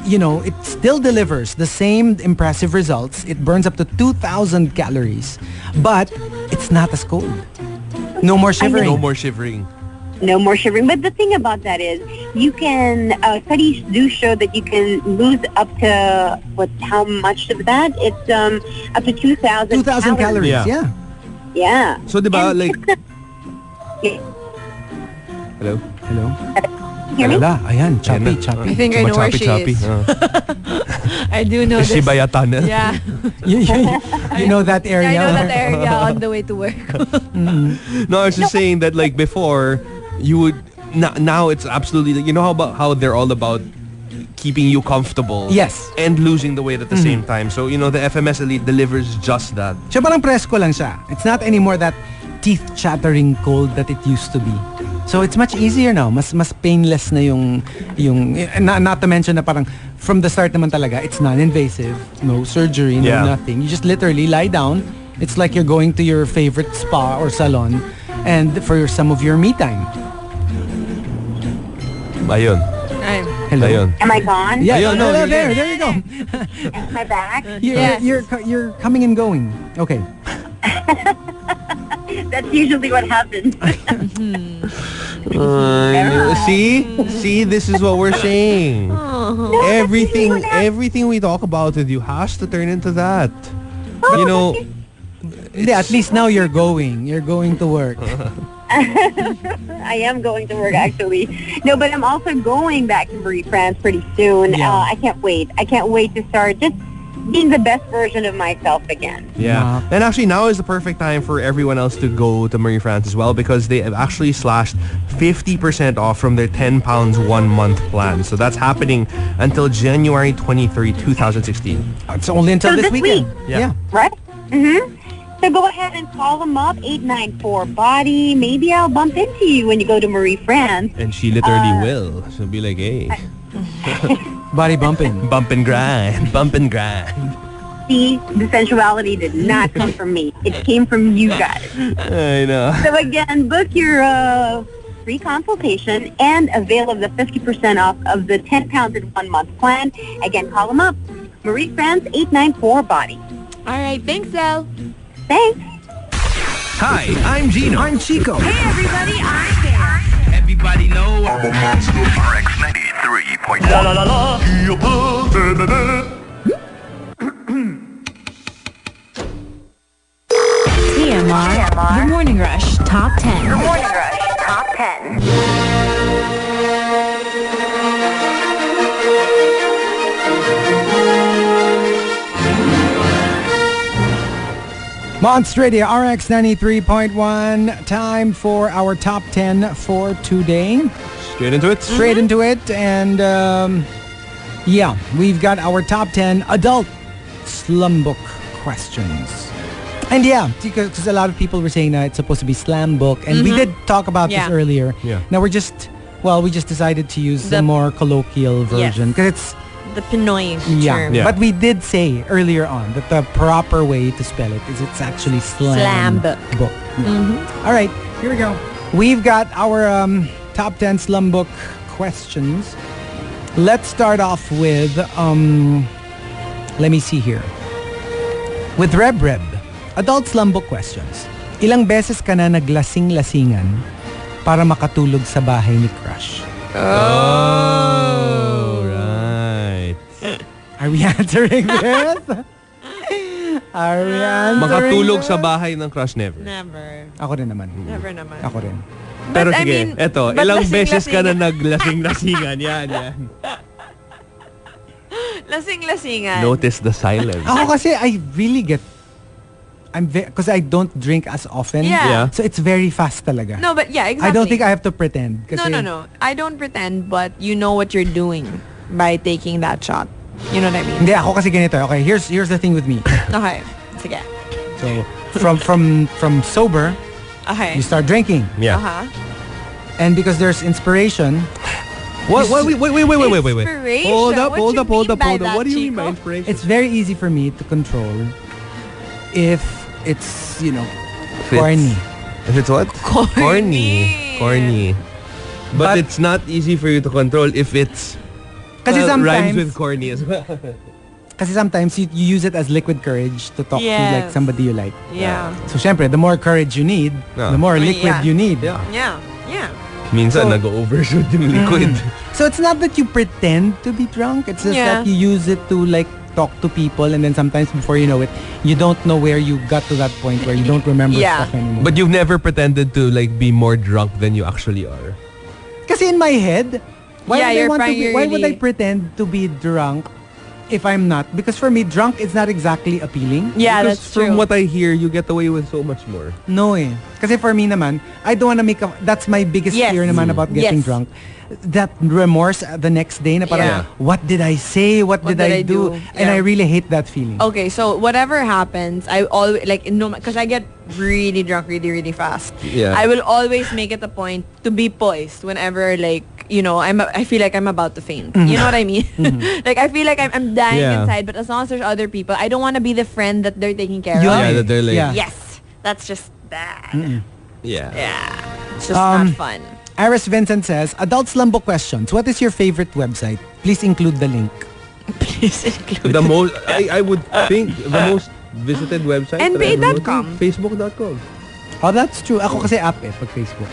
it still delivers the same impressive results. It burns up to 2,000 calories. But it's not as cold. No more shivering. No more shivering. No more shivering. But the thing about that is, you can, studies do show that you can lose up to, how much of that? It's up to 2,000 2,000 calories, yeah. So, diba, like... Hello? Hear me? Ayan, choppy. I think I know where she is. I do know this. Shibaya Tunnel. Yeah. you know that area. I know that area on the way to work. No, I was just saying that like before, you would... Now it's absolutely... You know how they're all about keeping you comfortable. Yes. And losing the weight at the same time. So, the FMS Elite delivers just that. Siya parang presko lang siya. It's not anymore that teeth-chattering cold that it used to be. So it's much easier now. Mas painless na yung not to mention na parang from the start naman talaga, it's non-invasive, no surgery, no nothing. You just literally lie down. It's like you're going to your favorite spa or salon and for some of your me time. Ayun. Hello. Ayun. Am I gone? Yeah, Ayun, no, there you go. Am I back? You're coming and going. Okay. That's usually what happens. See, this is what we're saying. Everything we talk about with you has to turn into that. You know, at least now you're going. You're going to work. I am going to work actually. No, but I'm also going back to Marie France pretty soon. Yeah. I can't wait. I can't wait to start just being the best version of myself again. yeah. Wow. And actually now is the perfect time for everyone else to go to Marie France as well because they have actually slashed 50% off from their 10 pounds 1 month plan. So that's happening until January 23, 2016. It's only until So this this weekend. week. Yeah. Right? Mm-hmm. So go ahead and call them up, 894-BODY. Maybe I'll bump into you when you go to Marie France. And she literally will. She'll be like, hey, Body bumping. bump and grind, bump and grind. See, the sensuality did not come from me. It came from you guys. I know. So again, book your free consultation and avail of the 50% off of the 10 pounds in 1 month plan. Again, call them up. Marie France, 894-BODY. All right. Thanks, Elle. Thanks. Hi, I'm Gino. I'm Chico. Hey, everybody, I'm Bear. Everybody know I'm a monster. RX 93.1. La la la la. TMR. The Morning Rush Top 10. Morning Rush, Top 10. Monster Radio RX 93.1. Time for our top 10 for today. Straight into it. Straight into it. And yeah, we've got our top 10 adult slum book questions. And yeah, because a lot of people were saying that it's supposed to be slam book. And we did talk about this earlier. Yeah. Now we just decided to use the more colloquial version. Because it's The Pinoy term. Yeah. But we did say earlier on that the proper way to spell it is it's actually slam book. Yeah. All right, here we go. We've got our top 10 slum book questions. Let's start off with, let me see here. With Reb. Adult slum book questions. Ilang beses ka na naglasing-lasingan para makatulog sa bahay ni crush? Oh, right. Are we answering this? Are we answering Makatulog this? sa bahay ng crush never. Never. Ako rin naman. Never naman. Ako rin. Pero I sige, mean, eto, but ilang beses ka na lasing-lasingan. naglasing-lasingan. Yan. Lasing-lasingan. Notice the silence. Ako kasi I really get because I don't drink as often. Yeah. So it's very fast talaga. No, but yeah, exactly. I don't think I have to pretend. Kasi, No. I don't pretend, but you know what you're doing by taking that shot. You know what I mean? Hindi, ako kasi ganito. Okay, here's the thing with me. Okay. Sige. So from sober, Okay. you start drinking. Yeah. Uh-huh. And because there's inspiration, Wait. Inspiration? Hold up. What you mean by that, What do you mean by Chico? inspiration? it's very easy for me to control if it's, corny. If it's what? Corny. Corny. But it's not easy for you to control if it's Kasi rhymes with sometimes, corny as well. kasi sometimes you use it as liquid courage to talk to like Yes. somebody you like. Yeah. So syempre, the more courage you need, Yeah. the more liquid Yeah. you need. Yeah. Yeah. Yeah. Minsan So- nag-overshoot yung liquid. So it's not that you pretend to be drunk. It's just Yeah. that you use it to like talk to people, and then sometimes before you know it, you don't know where you got to that point where you don't remember Yeah. stuff anymore. But you've never pretended to like be more drunk than you actually are. Kasi in my head, why Yeah, would I primarily- pretend to be drunk if I'm not? Because for me, drunk is not exactly appealing. Yeah, Because that's from true. what I hear, you get away with so much more. No eh. Kasi for me naman, I don't wanna make that's my biggest fear naman about getting drunk. That remorse the next day na parang, what did I say? What did I do? And I really hate that feeling. Okay, so whatever happens, I always, like, no, because I get really drunk really, really fast. Yeah. I will always make it a point to be poised whenever, like, you know, I feel like I'm about to faint. You know what I mean? Like, I feel like I'm dying inside, but as long as there's other people, I don't want to be the friend that they're taking care of. Yeah, that they're like... Yes, that's just bad. Yeah. It's just not fun. Iris Vincent says, Adult Slum Book questions. What is your favorite website? Please include the link. Please include the most. I would think the most visited website. NBA.com. Facebook.com. Oh, that's true. Ako kasi app pag Facebook.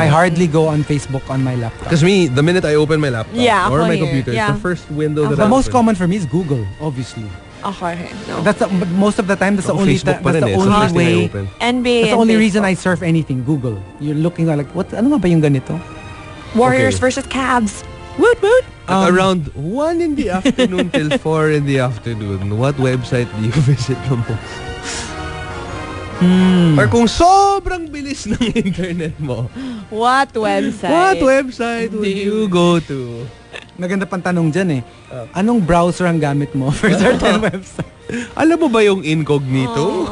I hardly go on Facebook on my laptop. Because me, the minute I open my laptop or my computer, it's the first window that the most common for me is Google, obviously. Okay, no. That's most of the time. That's the only. That's the only way. NBA. That's the only reason I surf anything. Google. You're looking at like what? Ano nga ba yung ganito? Warriors versus Cavs. Woot woot. Around 1 in the afternoon till 4 in the afternoon, what website do you visit the most? Or kung sobrang bilis ng internet mo, what website? What website would you go to? Maganda pang tanong dyan eh. Anong browser ang gamit mo for certain website? Alam mo ba yung incognito?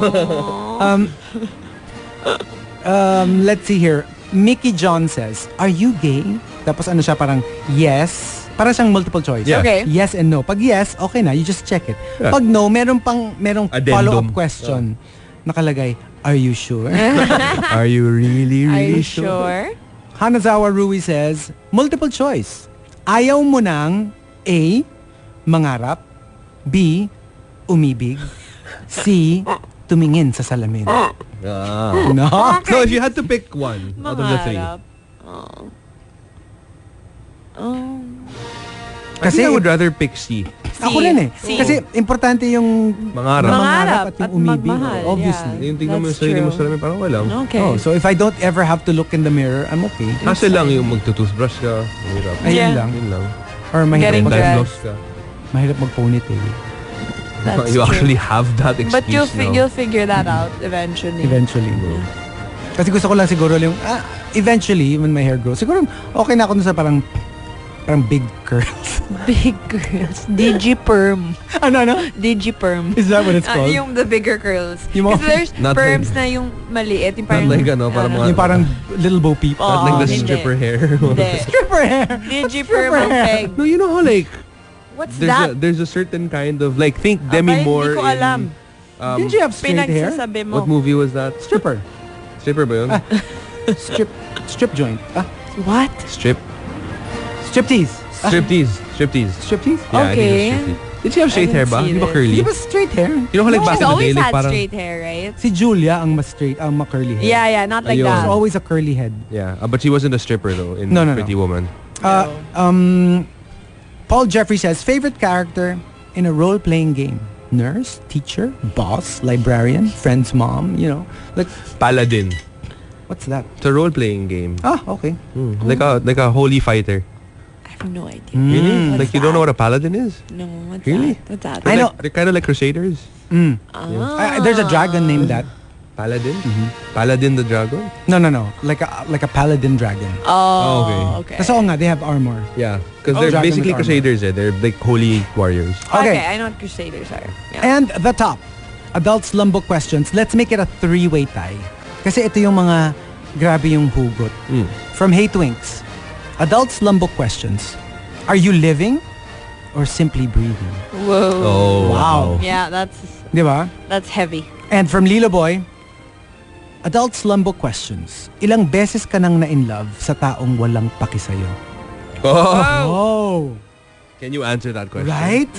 Let's see here. Mickey John says, are you gay? Tapos ano siya parang yes. Parang siyang multiple choice. Yeah. Okay. Yes and no. Pag yes, okay na. You just check it. Yeah. Pag no, merong follow-up question. Nakalagay, are you sure? Are you really, Are really you sure? Hanazawa Rui says, multiple choice. Ayaw mo ng A, mangarap, B, umibig, C, tumingin sa salamin. No? So if you had to pick one out of the three. Kasi I would rather pick C. Ako rin eh. Kasi importante yung mangarap at yung umibig. magmahal. Obviously. Yung tingnan mo yung sarili mo sa lamin, parang walang. Okay. Oh, so if I don't ever have to look in the mirror, I'm okay. Kasi lang yung magtutoothbrush ka. Mahirap. Ayun lang. Yun lang. Or mahirap Getting Time-loss ka. mahirap mag-ponytail. That's you true. actually have that excuse But you'll figure that out eventually. Eventually. Kasi gusto ko lang siguro yung, eventually, when my hair grows, siguro okay na ako dun sa parang big curls. Big girls. Digi-perm. Ano? Digi-perm. Is that what it's called? Yung the bigger curls. Yung mga- Kasi there's Not perms like- na yung maliit. Yung Not parang, like ano, parang mga... Yung parang little bo peep. Oh, Not like the hindi. stripper hair. Hindi. Stripper hair! Digi-perm ang peg. No, you know how like... What's There's that? there's a certain kind of... Like, think Demi Moore Hindi ko alam. Didn't you have straight hair? Pinagsasabi mo. What movie was that? Stripper. Stripper ba yun? Strip joint. What? Striptease. Striptease. Striptease? Yeah, I think it was Okay. striptease. Did she have straight hair ba? see Di ba this. curly? Di ba straight hair? You know how like back She's in the day, always like had parang... straight hair, right? Si Julia ang mas straight, ang ma-curly hair. Yeah, not like Ayun. She's that. always a curly head. Yeah, but she wasn't a stripper though in No. Pretty Woman. Paul Jeffrey says, favorite character in a role-playing game? Nurse, teacher, boss, librarian, friend's mom, you know. Like, Paladin. what's that? It's a role-playing game. Okay. Like a holy fighter. I have no idea. Really? What's like you don't know what a paladin is? No, what's Really? that? What's that? I know. They're kind of like crusaders. There's a dragon named that. Paladin? Paladin the dragon? No. Like a paladin dragon. Oh, okay. Kasi oo nga, they have armor. Yeah, because Oh, they're dragon basically with armor. crusaders. They're like holy warriors. Okay, Okay. I know what Crusaders are. Yeah. And the top. Adult Slum Book questions. Let's make it a three-way tie. Kasi ito yung mga grabe yung hugot. From Hey Twinks. Adult Slum Book questions. Are you living or simply breathing? Whoa. Oh, Wow. Yeah, Di ba? that's heavy. And from Lilo Boy, Adult Slum Book questions. Ilang beses ka nang na-in-love sa taong walang paki sa'yo? Oh. Oh. Can you answer that question? Right?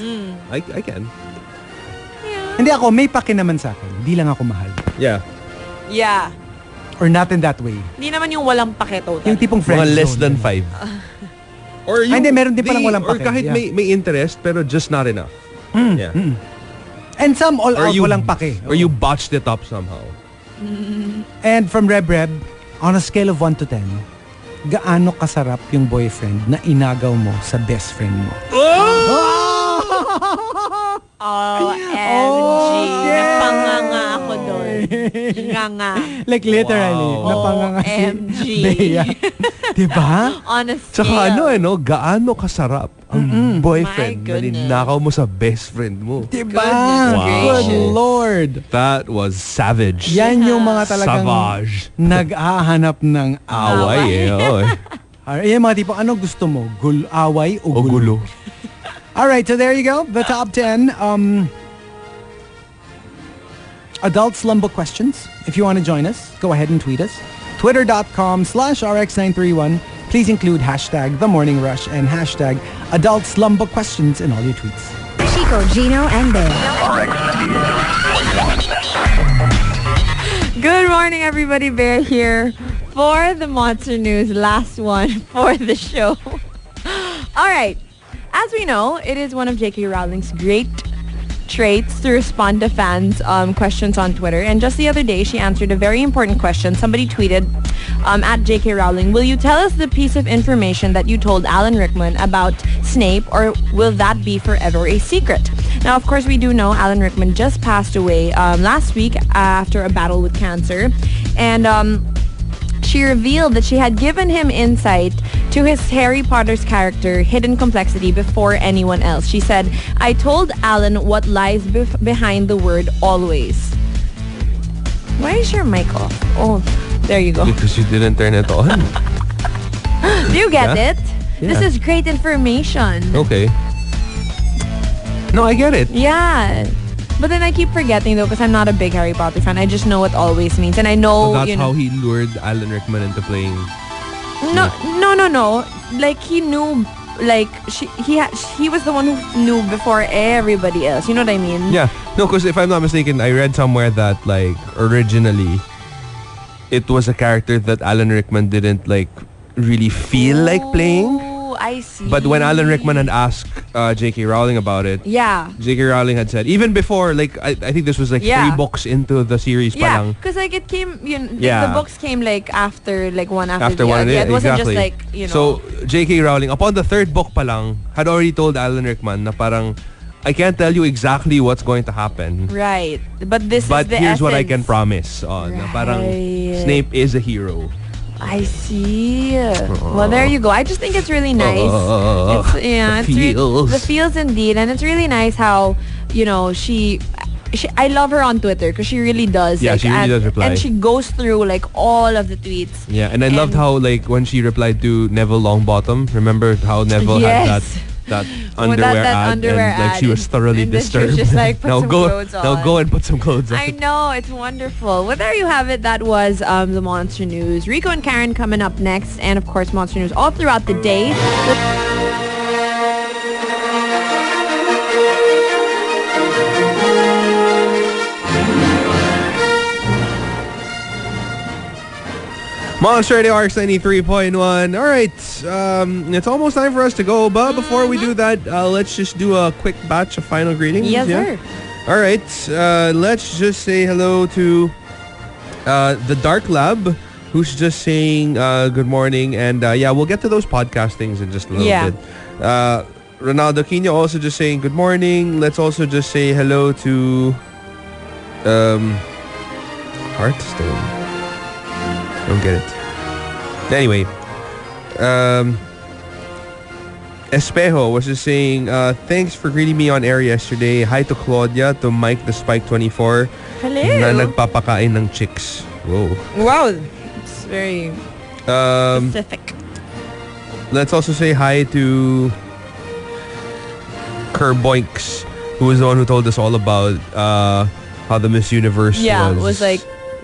I can. Hindi ako, may paki naman sa akin. Hindi lang ako mahal. Yeah. Yeah. Or not in that way. Hindi naman yung walang pake total. Yung tipong friend Mga less zone. than 5. Or hindi, meron din palang walang Or pake, kahit yeah. may interest pero just not enough. Yeah. And some all out walang paki. Or you botched it up somehow. And from Reb, on a scale of 1 to 10, gaano kasarap yung boyfriend na inagaw mo sa best friend mo? OMG. Napanganga ako doon. Nga. Like literally. Wow. Napanganga si OMG. Bea. Diba? On a scale. Tsaka gaano kasarap ang boyfriend My na goodness. ninakaw mo sa best friend mo. Diba? Goodness Good gracious. Lord. That was savage. Yan yung mga talagang Savage. nag-ahanap ng Away Yan mga tipong, ano gusto mo? Away o O gulo? gulo. Alright, so there you go. The top 10 adult slum book questions. If you want to join us, go ahead and tweet us. Twitter.com/RX931. Please include hashtag The Morning Rush and hashtag adult slum book questions in all your tweets. Chico, Gino, and Bea. Good morning, everybody. Bear here for the Monster News. Last one for the show. All right. As we know, it is one of J.K. Rowling's great traits to respond to fans' questions on Twitter. And just the other day, she answered a very important question. Somebody tweeted at J.K. Rowling, will you tell us the piece of information that you told Alan Rickman about Snape, or will that be forever a secret? Now, of course, we do know Alan Rickman just passed away last week after a battle with cancer. And she revealed that she had given him insight to his Harry Potter's character, Hidden Complexity, before anyone else. She said, I told Alan what lies behind the word always. Why is your mic off? Oh, there you go. Because you didn't turn it on. Do you get Yeah. it? Yeah. This is great information. Okay. No, I get it. Yeah. But then I keep forgetting though, because I'm not a big Harry Potter fan. I just know what always means. And I know, So that's you know, how he lured Alan Rickman into playing. No. Like he knew, like he was the one who knew before everybody else. You know what I mean? Yeah. No, because if I'm not mistaken, I read somewhere that like originally it was a character that Alan Rickman didn't like really feel like playing. Oh, I see. But when Alan Rickman had asked J.K. Rowling about it, yeah. J.K. Rowling had said, even before, like, I think this was like Yeah. 3 books into the series pa Yeah, lang. because like it came, Yeah. the books came like after, like one after, After the one, other. Yeah, it wasn't exactly. just like, you know. So, J.K. Rowling, upon the 3rd book pa lang, had already told Alan Rickman na parang, I can't tell you exactly what's going to happen. Right. But this But is the here's what I essence. can promise. Na parang Right. Snape is a hero. I see. Well, there you go. I just think it's really nice. The feels. The feels indeed, and it's really nice how, you know, she I love her on Twitter because she really does. Yeah, like, she really does reply. and she goes through like all of the tweets. Yeah, and I loved how like when she replied to Neville Longbottom. Remember how Neville had Yes. that Well, underwear that ad, underwear and like ad. she was thoroughly And then she was disturbed. just like, put now some go, clothes now on. go and put some clothes on. I know, it's wonderful. Well, there you have it. That was the Monster News. Rico and Karen coming up next, and of course, Monster News all throughout the day. Monster Radio RX 93.1. All right, it's almost time for us to go. But before we do that, let's just do a quick batch of final greetings. Yes, yeah? sir. All right, let's just say hello to the Dark Lab, who's just saying good morning. And yeah, we'll get to those podcast things in just a little bit. Ronaldo Quino also just saying good morning. Let's also just say hello to Hearthstone. Don't get it. Anyway, Espejo was just saying, thanks for greeting me on air yesterday. Hi to Claudia, to Mike the Spike 24, Hello. na nagpapakain ng chicks. Whoa. Wow. It's very specific. Let's also say hi to Kerboinks, who was the one who told us all about how the Miss Universe was like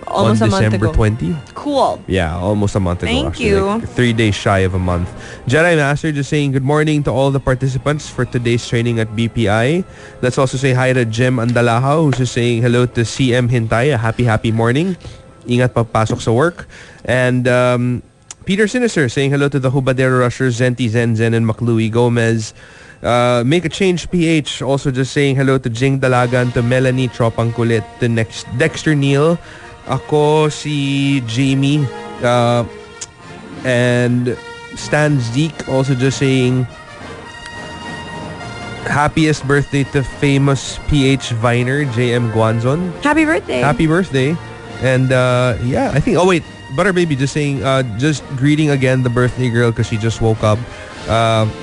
almost on a month December ago. 20. Cool. Yeah, almost a month ago. Thank actually, you. like 3 days shy of a month. Jedi Master just saying good morning to all the participants for today's training at BPI. Let's also say hi to Jem Andalaho, who's just saying hello to CM Hintay. A happy morning. Ingat papasok sa work. And Peter Sinister saying hello to the Hubadero Rushers, Zenti Zenzen and Maclui Gomez. Make a Change PH also just saying hello to Jing Dalagan, to Melanie Tropang Kulit, to Dexter Neal. Ako, si Jamie, and Stan Zeke also just saying happiest birthday to famous PH Viner, JM Guanzon. Happy birthday. Happy birthday. And yeah, I think, oh wait, Butter Baby just saying, just greeting again the birthday girl because she just woke up.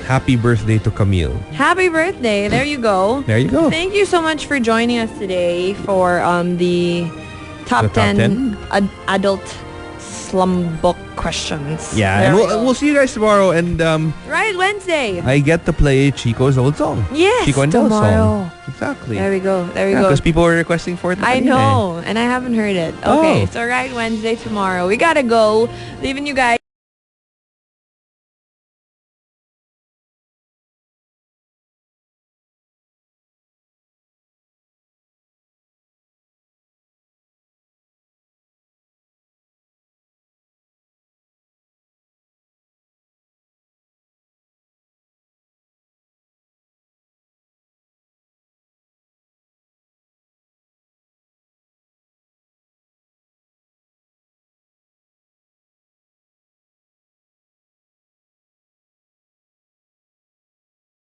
Happy birthday to Camille. Happy birthday. There you go. There you go. Thank you so much for joining us today for the top 10 adult slum book questions. Yeah, There and we go. we'll see you guys tomorrow. And Right, Wednesday. I get to play Chico's old song. Yes, Chico and Del's tomorrow. song. Exactly. There we go. There we go. Because people were requesting for it. I know, and I haven't heard it. Okay, Oh. so Right Wednesday tomorrow. We gotta go. Leaving you guys.